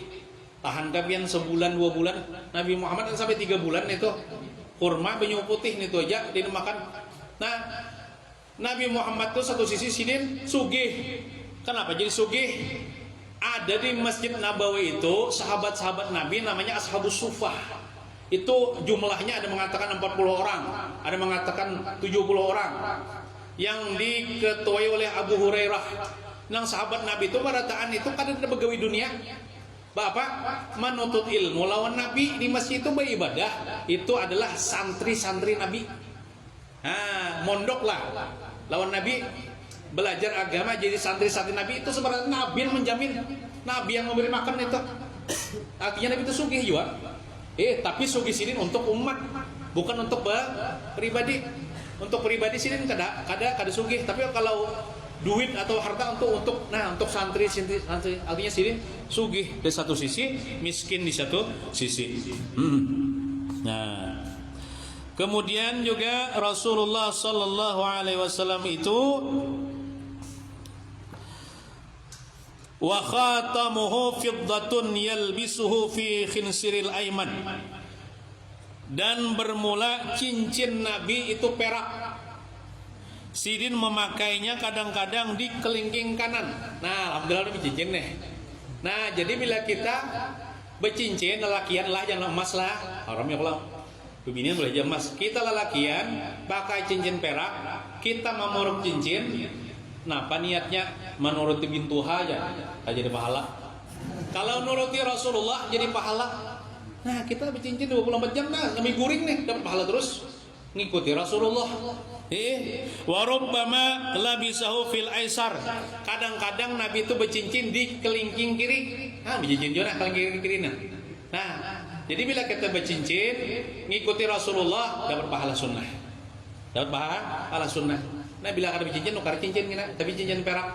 Tahan kapian sebulan 2 bulan. Nabi Muhammad sampai 3 bulan itu kurma banyu putih itu aja dimakan. Nah, Nabi Muhammad itu satu sisi sidin sugih. Kenapa jadi sugih? Ada di Masjid Nabawi itu sahabat-sahabat Nabi namanya Ashabus Sufah. Itu jumlahnya ada mengatakan 40 orang, ada mengatakan 70 orang. Yang diketuai oleh Abu Hurairah. Nang sahabat Nabi itu pada taan itu kadang ada begawi dunia. Bapak menuntut ilmu lawan Nabi di masjid itu beribadah. Itu adalah santri-santri Nabi. Mondok lah lawan Nabi, belajar agama jadi santri-santri Nabi. Itu sebenarnya Nabi yang menjamin, Nabi yang memberi makan itu. Artinya Nabi itu sugih juga. Tapi sugih sidin untuk umat, bukan untuk pribadi. Untuk pribadi sidin kada sugih. Tapi kalau duit atau harta untuk santri artinya sini sugih di satu sisi, miskin di satu sisi. Nah, kemudian juga Rasulullah sallallahu alaihi wasallam itu wa khatamuhu fiddatun yalbisuhu fi khinsiril aiman, dan bermula cincin Nabi itu perak. Sidin memakainya kadang-kadang di kelingking kanan. Nah, alhamdulillah ini cincin nih. Nah, jadi bila kita bercincin lelakian lah, jangan emas lah. Haram ya kalau begini boleh aja emas. Kita lelakian pakai cincin perak, kita memuruk cincin. Kenapa niatnya menuruti bintu aja, jadi pahala. Kalau nuruti Rasulullah jadi pahala. Nah, kita bercincin 24 jam nah, kami guring nih dapat pahala terus. Ngikuti Rasulullah. Wa rubbama labisahu fil aisar. Kadang-kadang Nabi itu bercincin di kelingking kiri. Nah, bercincin juga kelingking kiri. Nah, jadi bila kita bercincin ngikuti Rasulullah dapat pahala sunnah. Dapat pahala sunnah. Nah, bila ada bercincin nukar cincin kita, tapi cincin perak.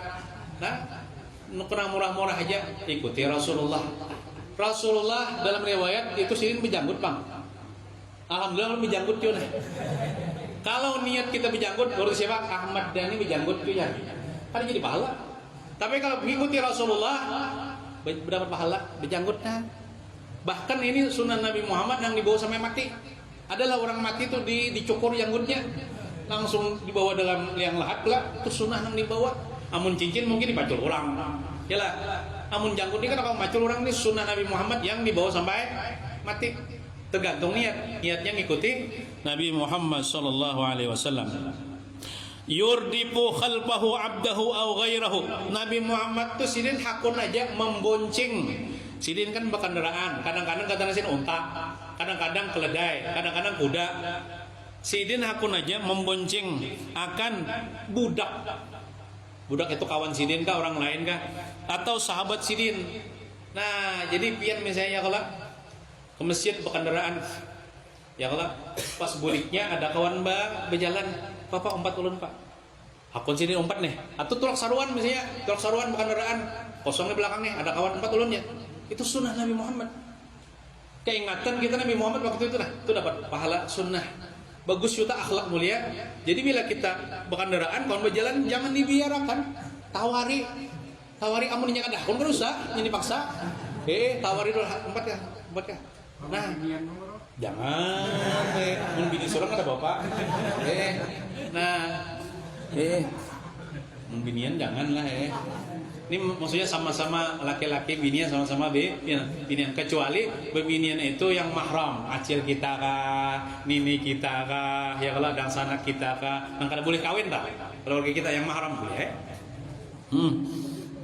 Nah, nukar murah-murah aja ikuti Rasulullah. Rasulullah dalam riwayat itu sering berjanggut, Bang. Alhamdulillah berjanggut juga. Kalau niat kita berjanggut, menurut siapa? Ahmad Dhani berjanggut juga. Kan jadi pahala. Tapi kalau mengikuti Rasulullah, berdapat pahala berjanggut kan. Bahkan ini sunnah Nabi Muhammad yang dibawa sampai mati. Adalah orang mati itu dicukur janggutnya, langsung dibawa dalam liang lahat lah. Itu sunnah yang dibawa. Amun cincin mungkin dipacul orang. Yalah. Amun janggut ini kan apa macul orang ini sunnah Nabi Muhammad yang dibawa sampai mati. Tergantung niatnya ngikuti Nabi Muhammad sallallahu alaihi wasallam. Yurdipu khalfahu abdahu aw ghairahu. Nabi Muhammad tuh sidin hakun aja membonceng. Sidin kan berkendaraan, kadang-kadang kata nasin unta, kadang-kadang keledai, kadang-kadang kuda. Sidin hakun aja membonceng akan budak. Budak itu kawan sidin kah, orang lain kah, atau sahabat sidin. Nah, jadi pian misalnya kalau ke masjid berkendaraan, ya kalau pas buliknya ada kawan mbak berjalan, Pak umpat ulun Pak, hakun sini umpat nih, atau tulak saruan misalnya, tulak saruan berkendaraan, kosong di belakang nih, ada kawan umpat ulunnya, itu sunnah Nabi Muhammad. Keingatan kita Nabi Muhammad waktu itu, nah itu dapat pahala sunnah. Bagus juga akhlak mulia. Jadi bila kita berkendaraan, kawan berjalan jangan dibiarkan, tawari amunnya kada hakun kan usah, ini paksa, tawari dulu umpat ya. Nah, jangan, mun bini seorang ada bapak, mun binian janganlah, Ini maksudnya sama-sama laki-laki binian sama-sama binian, kecuali binian itu yang mahram, acil kita kah, nini kita kah, ya kalau dan sanak kita kah, yang kada boleh kawin tak? Kalau kita yang mahram boleh.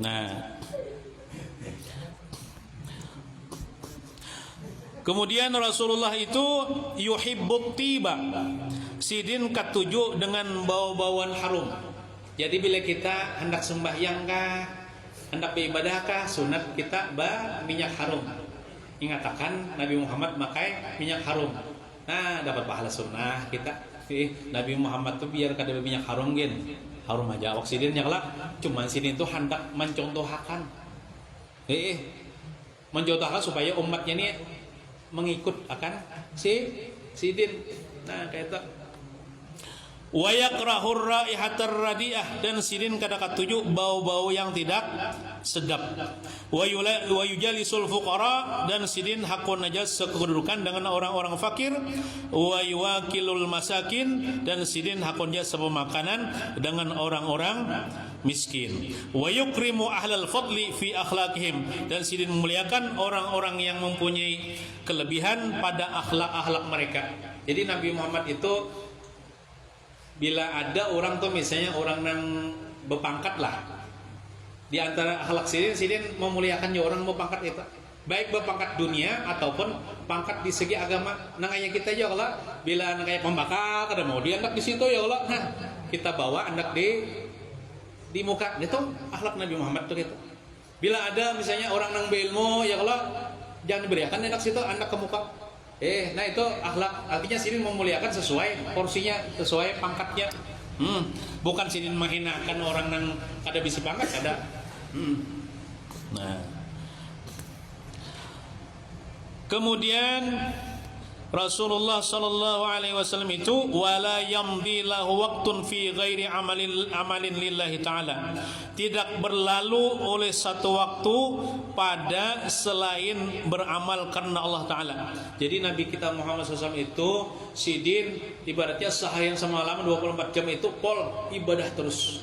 Nah. Kemudian Rasulullah itu yuhibbut tiba. Sidin ketujuh dengan bau-bauan harum. Jadi bila kita hendak sembahyang kah, hendak beribadah kah, sunat kita minyak harum. Ingatakan Nabi Muhammad pakai minyak harum. Nah, dapat pahala sunnah kita. Nabi Muhammad tuh biar kada minyak harum gen. Harum aja awak sidin nyala. Cuman sidin tuh hendak mencontohakan. Mencontohkan supaya umatnya ini mengikut akan sidin. Nah, kayak itu. Wa yakrahur raihatar radiah, dan sidin kada katuju bau-bau yang tidak sedap. Wa yujalisul fuqara, dan sidin hakun aja sekedudukan dengan orang-orang fakir. Wa yuwakilul masakin, dan sidin hakun aja sepemakanan dengan orang-orang miskin. Wa yukrimu ahlal fadli fi akhlaqihim, dan sidin memuliakan orang-orang yang mempunyai kelebihan pada akhlak-akhlak mereka. Jadi Nabi Muhammad itu bila ada orang tuh misalnya orang yang berpangkat lah, di antara akhlak sidin memuliakan orang berpangkat itu, baik berpangkat dunia ataupun pangkat di segi agama. Nah kayak kita aja kalau bila kayak pembakar kada mau diangkat di situ ya Allah, nah kita bawa anak di muka, itu akhlak Nabi Muhammad tuh gitu. Bila ada misalnya orang nang berilmu ya Allah, jangan diberikan anak situ, anak ke muka. Nah itu akhlak, artinya sini memuliakan sesuai porsinya, sesuai pangkatnya. Bukan Sidin menghinakan orang yang kada bisi banget ada. Nah. Kemudian Rasulullah sallallahu alaihi wasallam itu wala yamdi lahu waqtun fi ghairi amalin lillahi taala. Tidak berlalu oleh satu waktu pada selain beramal karena Allah taala. Jadi Nabi kita Muhammad SAW itu Sidin ibaratnya seharian semalam 24 jam itu pol ibadah terus.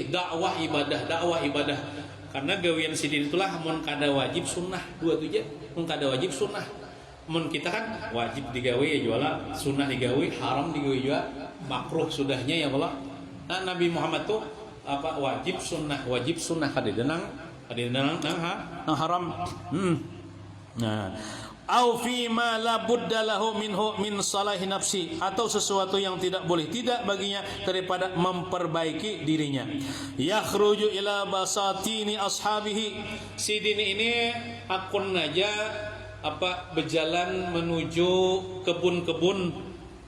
Dakwah ibadah. Karena gawian Sidin itulah mun kada wajib sunnah dua tujuh, mun kada wajib sunnah. Mun kita kan wajib digawe ya juala, sunnah digawe, haram digawe juga, makruh sudahnya ya Allah. Nah, Nabi Muhammad tuh apa wajib sunnah kada denang haram. Nah, au fi ma la budda lahu minhu min salahi nafsi, atau sesuatu yang tidak boleh tidak baginya daripada memperbaiki dirinya. Yakhruju ila basatini ashabihi. Sidin ini akun aja berjalan menuju kebun-kebun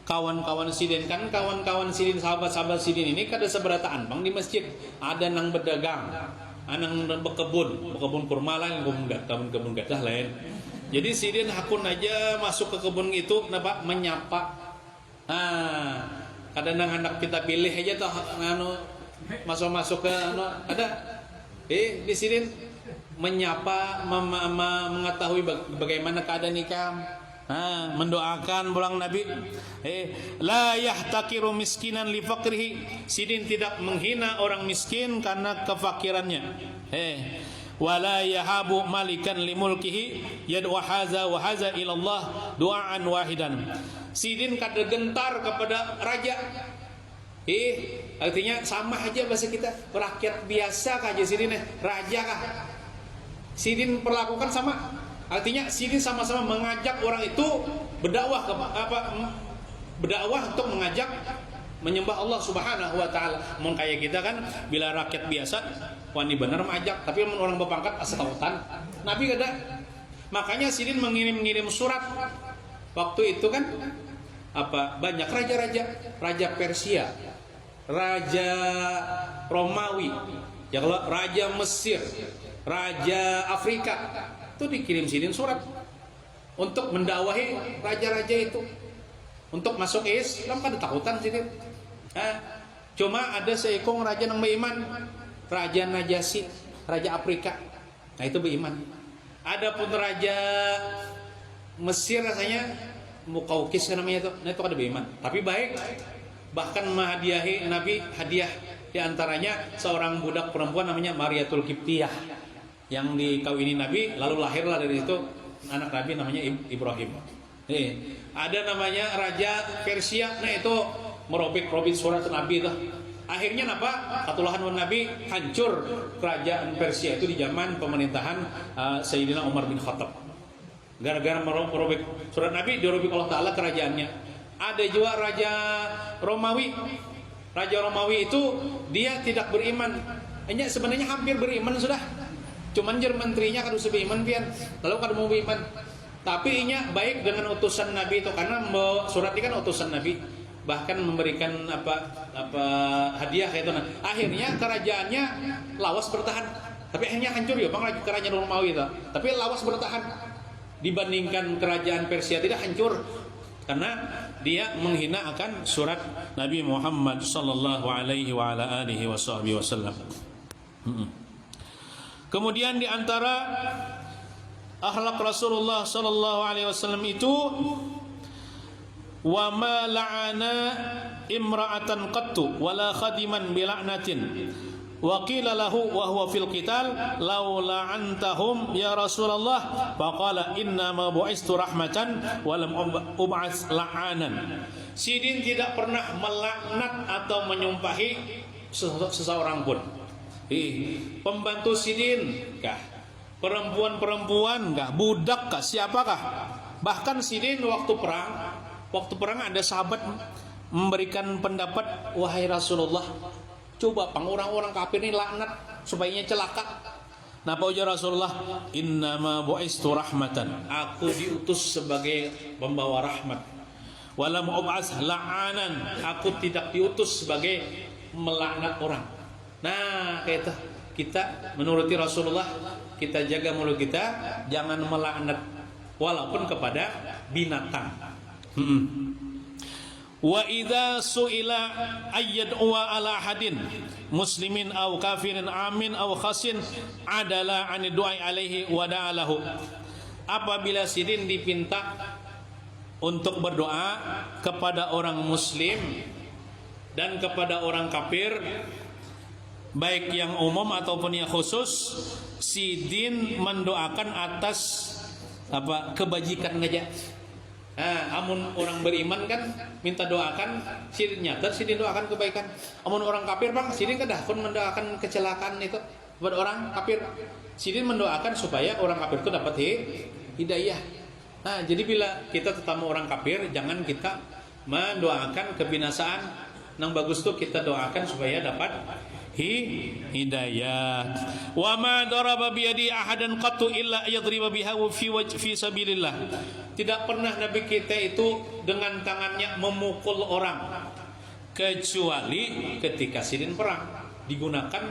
kawan-kawan Sidin. Kan kawan-kawan Sidin, sahabat-sahabat Sidin ini kada seberataan bang di masjid. Ada nang berdagang, anang berkebun kurma lah, kebun gadah lain. Jadi Sidin hakun aja masuk ke kebun itu kenapa menyapa. Kadang anak kita pilih aja tuh masuk ke ada di Sidin menyapa, mengetahui bagaimana keadaan nikah, mendoakan pulang Nabi. La yahtakiru miskinan li faqrihi. Sidin tidak menghina orang miskin karena kefakirannya. Wala yahabu malikan li mulkihi yad'u haza wa haza ila Allah du'aan wahidan. Sidin kada gentar kepada raja. Artinya sama aja bahasa kita, rakyat biasa kah aja Sidin raja kah? Sidin perlakukan sama. Artinya Sidin sama-sama mengajak orang itu berdakwah berdakwah untuk mengajak menyembah Allah Subhanahu wa taala. Mun kayak kita kan bila rakyat biasa wani bener mengajak, tapi mun orang berpangkat asal-tautan. Nabi kada. Makanya Sidin mengirim surat. Waktu itu kan banyak raja Persia, raja Romawi, ya kalau raja Mesir, raja Afrika, itu dikirim Sidin surat untuk mendakwahi raja-raja itu untuk masuk Islam. Kan takutan Sidin. Cuma ada seekor raja yang beriman, raja Najasi, raja Afrika. Nah itu beriman. Adapun raja Mesir rasanya Mukaukis namanya itu, nah itu ada beriman. Tapi baik, bahkan menghadiahi Nabi hadiah. Di antaranya seorang budak perempuan namanya Mariatul Qibtiyah yang dikawini Nabi, lalu lahirlah dari situ anak Nabi namanya Ibrahim. Ada namanya raja Persia, nah itu merobek surat Nabi itu. Akhirnya apa? Katulahan Nabi hancur kerajaan Persia itu di zaman pemerintahan Sayyidina Umar bin Khattab. Gara-gara merobek surat Nabi, dirobek Allah Ta'ala kerajaannya. Ada juga raja Romawi. Raja Romawi itu dia tidak beriman. Hanya sebenarnya hampir beriman sudah. Cuman menterinya kan usah beriman pian. Lalu kan mau beriman. Tapi inya baik dengan utusan Nabi itu, karena surat ini kan utusan Nabi. Bahkan memberikan hadiah kayak itu. Nah, akhirnya kerajaannya lawas bertahan. Tapi akhirnya hancur ya bang kerajaan Romawi itu. Tapi lawas bertahan dibandingkan kerajaan Persia tidak hancur karena dia menghina akan surat Nabi Muhammad sallallahu alaihi wa ala alihi wasallam. Kemudian di antara akhlak Rasulullah sallallahu alaihi wasallam itu wa ma la'ana imra'atan qattu wala khadiman bila'natin wa qila lahu wa huwa fil qital law la'antahum ya Rasulullah faqala inna ma bu'istu rahmatan wa lam ub'ats la'anan. Sidin tidak pernah melaknat atau menyumpahi seseorang pun. Pembantu Sidin kah, perempuan-perempuan kah, budak kah, siapakah? Bahkan Sidin waktu perang ada sahabat memberikan pendapat, wahai Rasulullah, coba orang-orang kafir ini laknat supaya celaka. Napa ujar Rasulullah? Innama bu'istu rahmatan. Aku diutus sebagai pembawa rahmat. Walam ub'ats la'anan, aku tidak diutus sebagai melaknat orang. Nah, kita menuruti Rasulullah, kita jaga mulut kita, jangan melaknat walaupun kepada binatang. Wa idza su'ila ayyad'u ala hadin muslimin aw kafirin amin aw khasin adala an du'a alaihi wa da'alahu. Apabila sidin dipinta untuk berdoa kepada orang muslim dan kepada orang kafir, baik yang umum ataupun yang khusus, sidin mendoakan atas kebajikan aja. Amun orang beriman kan minta doakan, sidin nyatet, sidin doakan kebaikan. Amun orang kafir bang, sidin kan pun mendoakan kecelakaan itu buat orang kafir. Sidin mendoakan supaya orang kafir itu dapat hidayah. Nah, jadi bila kita ketemu orang kafir, jangan kita mendoakan kebinasaan. Yang bagus tuh kita doakan supaya dapat hidayah. Wa ma daraba bi yadi ahadan qattu illa yadriba biha fi sabilillah. Tidak pernah Nabi kita itu dengan tangannya memukul orang kecuali ketika sidin perang, digunakan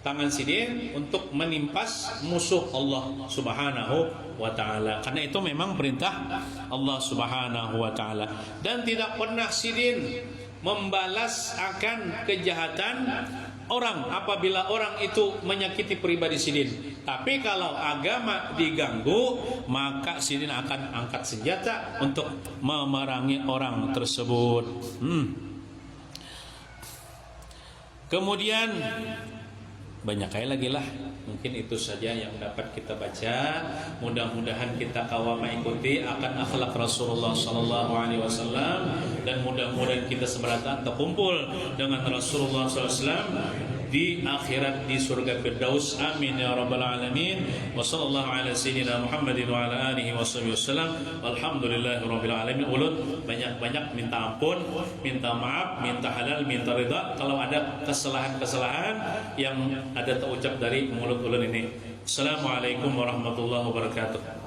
tangan sidin untuk menimpas musuh Allah Subhanahu wa ta'ala, karena itu memang perintah Allah Subhanahu wa ta'ala. Dan tidak pernah sidin membalas akan kejahatan orang apabila orang itu menyakiti pribadi sidin. Tapi kalau agama diganggu, maka sidin akan angkat senjata untuk memerangi orang tersebut. Kemudian banyak kayak lagi lah. Mungkin itu saja yang dapat kita baca. Mudah-mudahan kita kawal mengikuti akan akhlak Rasulullah sallallahu alaihi wasallam, dan mudah-mudahan kita semerata terkumpul dengan Rasulullah sallallahu alaihi wasallam di akhirat di surga Firdaus. Amin ya rabbal alamin. Wa sallallahu ala sayyidina Muhammadin wa ala alihi wasallam. Alhamdulillahirabbil alamin. Ulun banyak-banyak minta ampun, minta maaf, minta halal, minta ridha kalau ada kesalahan-kesalahan yang ada terucap dari mulut ulun ini. Assalamualaikum warahmatullahi wabarakatuh.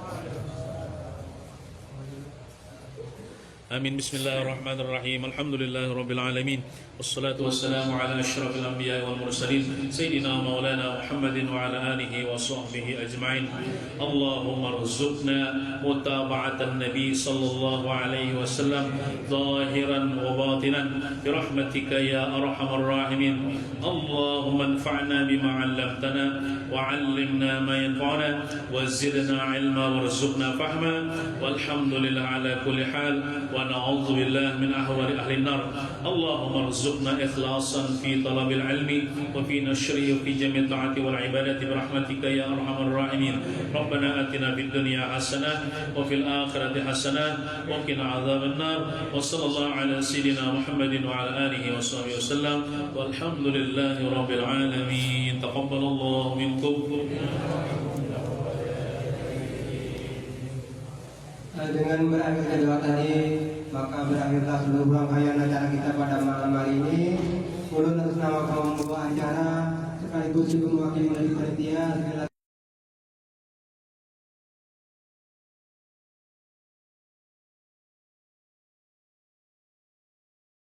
Amin. Bismillahirrahmanirrahim. Alhamdulillahirabbil alamin. Wassalatu wassalamu ala asyrafil anbiya'i wal mursalin sayyidina maulana Muhammadin wa ala alihi wa sahbihi ajma'in. Allahumma rzuqna mutaba'atan nabi sallallahu alaihi wasallam zahiran wa batinan bi rahmatika ya arhamar rahimin. Allahumma anfa'na bima 'allamtana wa 'allimna ma yanfa'una wa zidna 'ilma warzuqna fahma. Walhamdulillah ala kulli hal. ونعوذ بالله من أهوال أهل النار. اللهم ارزقنا إخلاصا في طلب العلم وفي نشره وفي جميع الطاعات والعبادات برحمتك يا أرحم الراحمين. ربنا آتنا في الدنيا حسنة وفي الآخرة حسنة وقنا عذاب النار. وصلى الله على سيدنا محمد وعلى آله وصحبه وسلم والحمد لله رب العالمين. تقبل الله منكم. Dengan berakhirnya doa tadi, maka berakhirlah seluruh rangkaian acara kita pada malam hari ini. Ulun atas nama kaum pembawa acara sekaligus juga mewakili dari panitia, sekali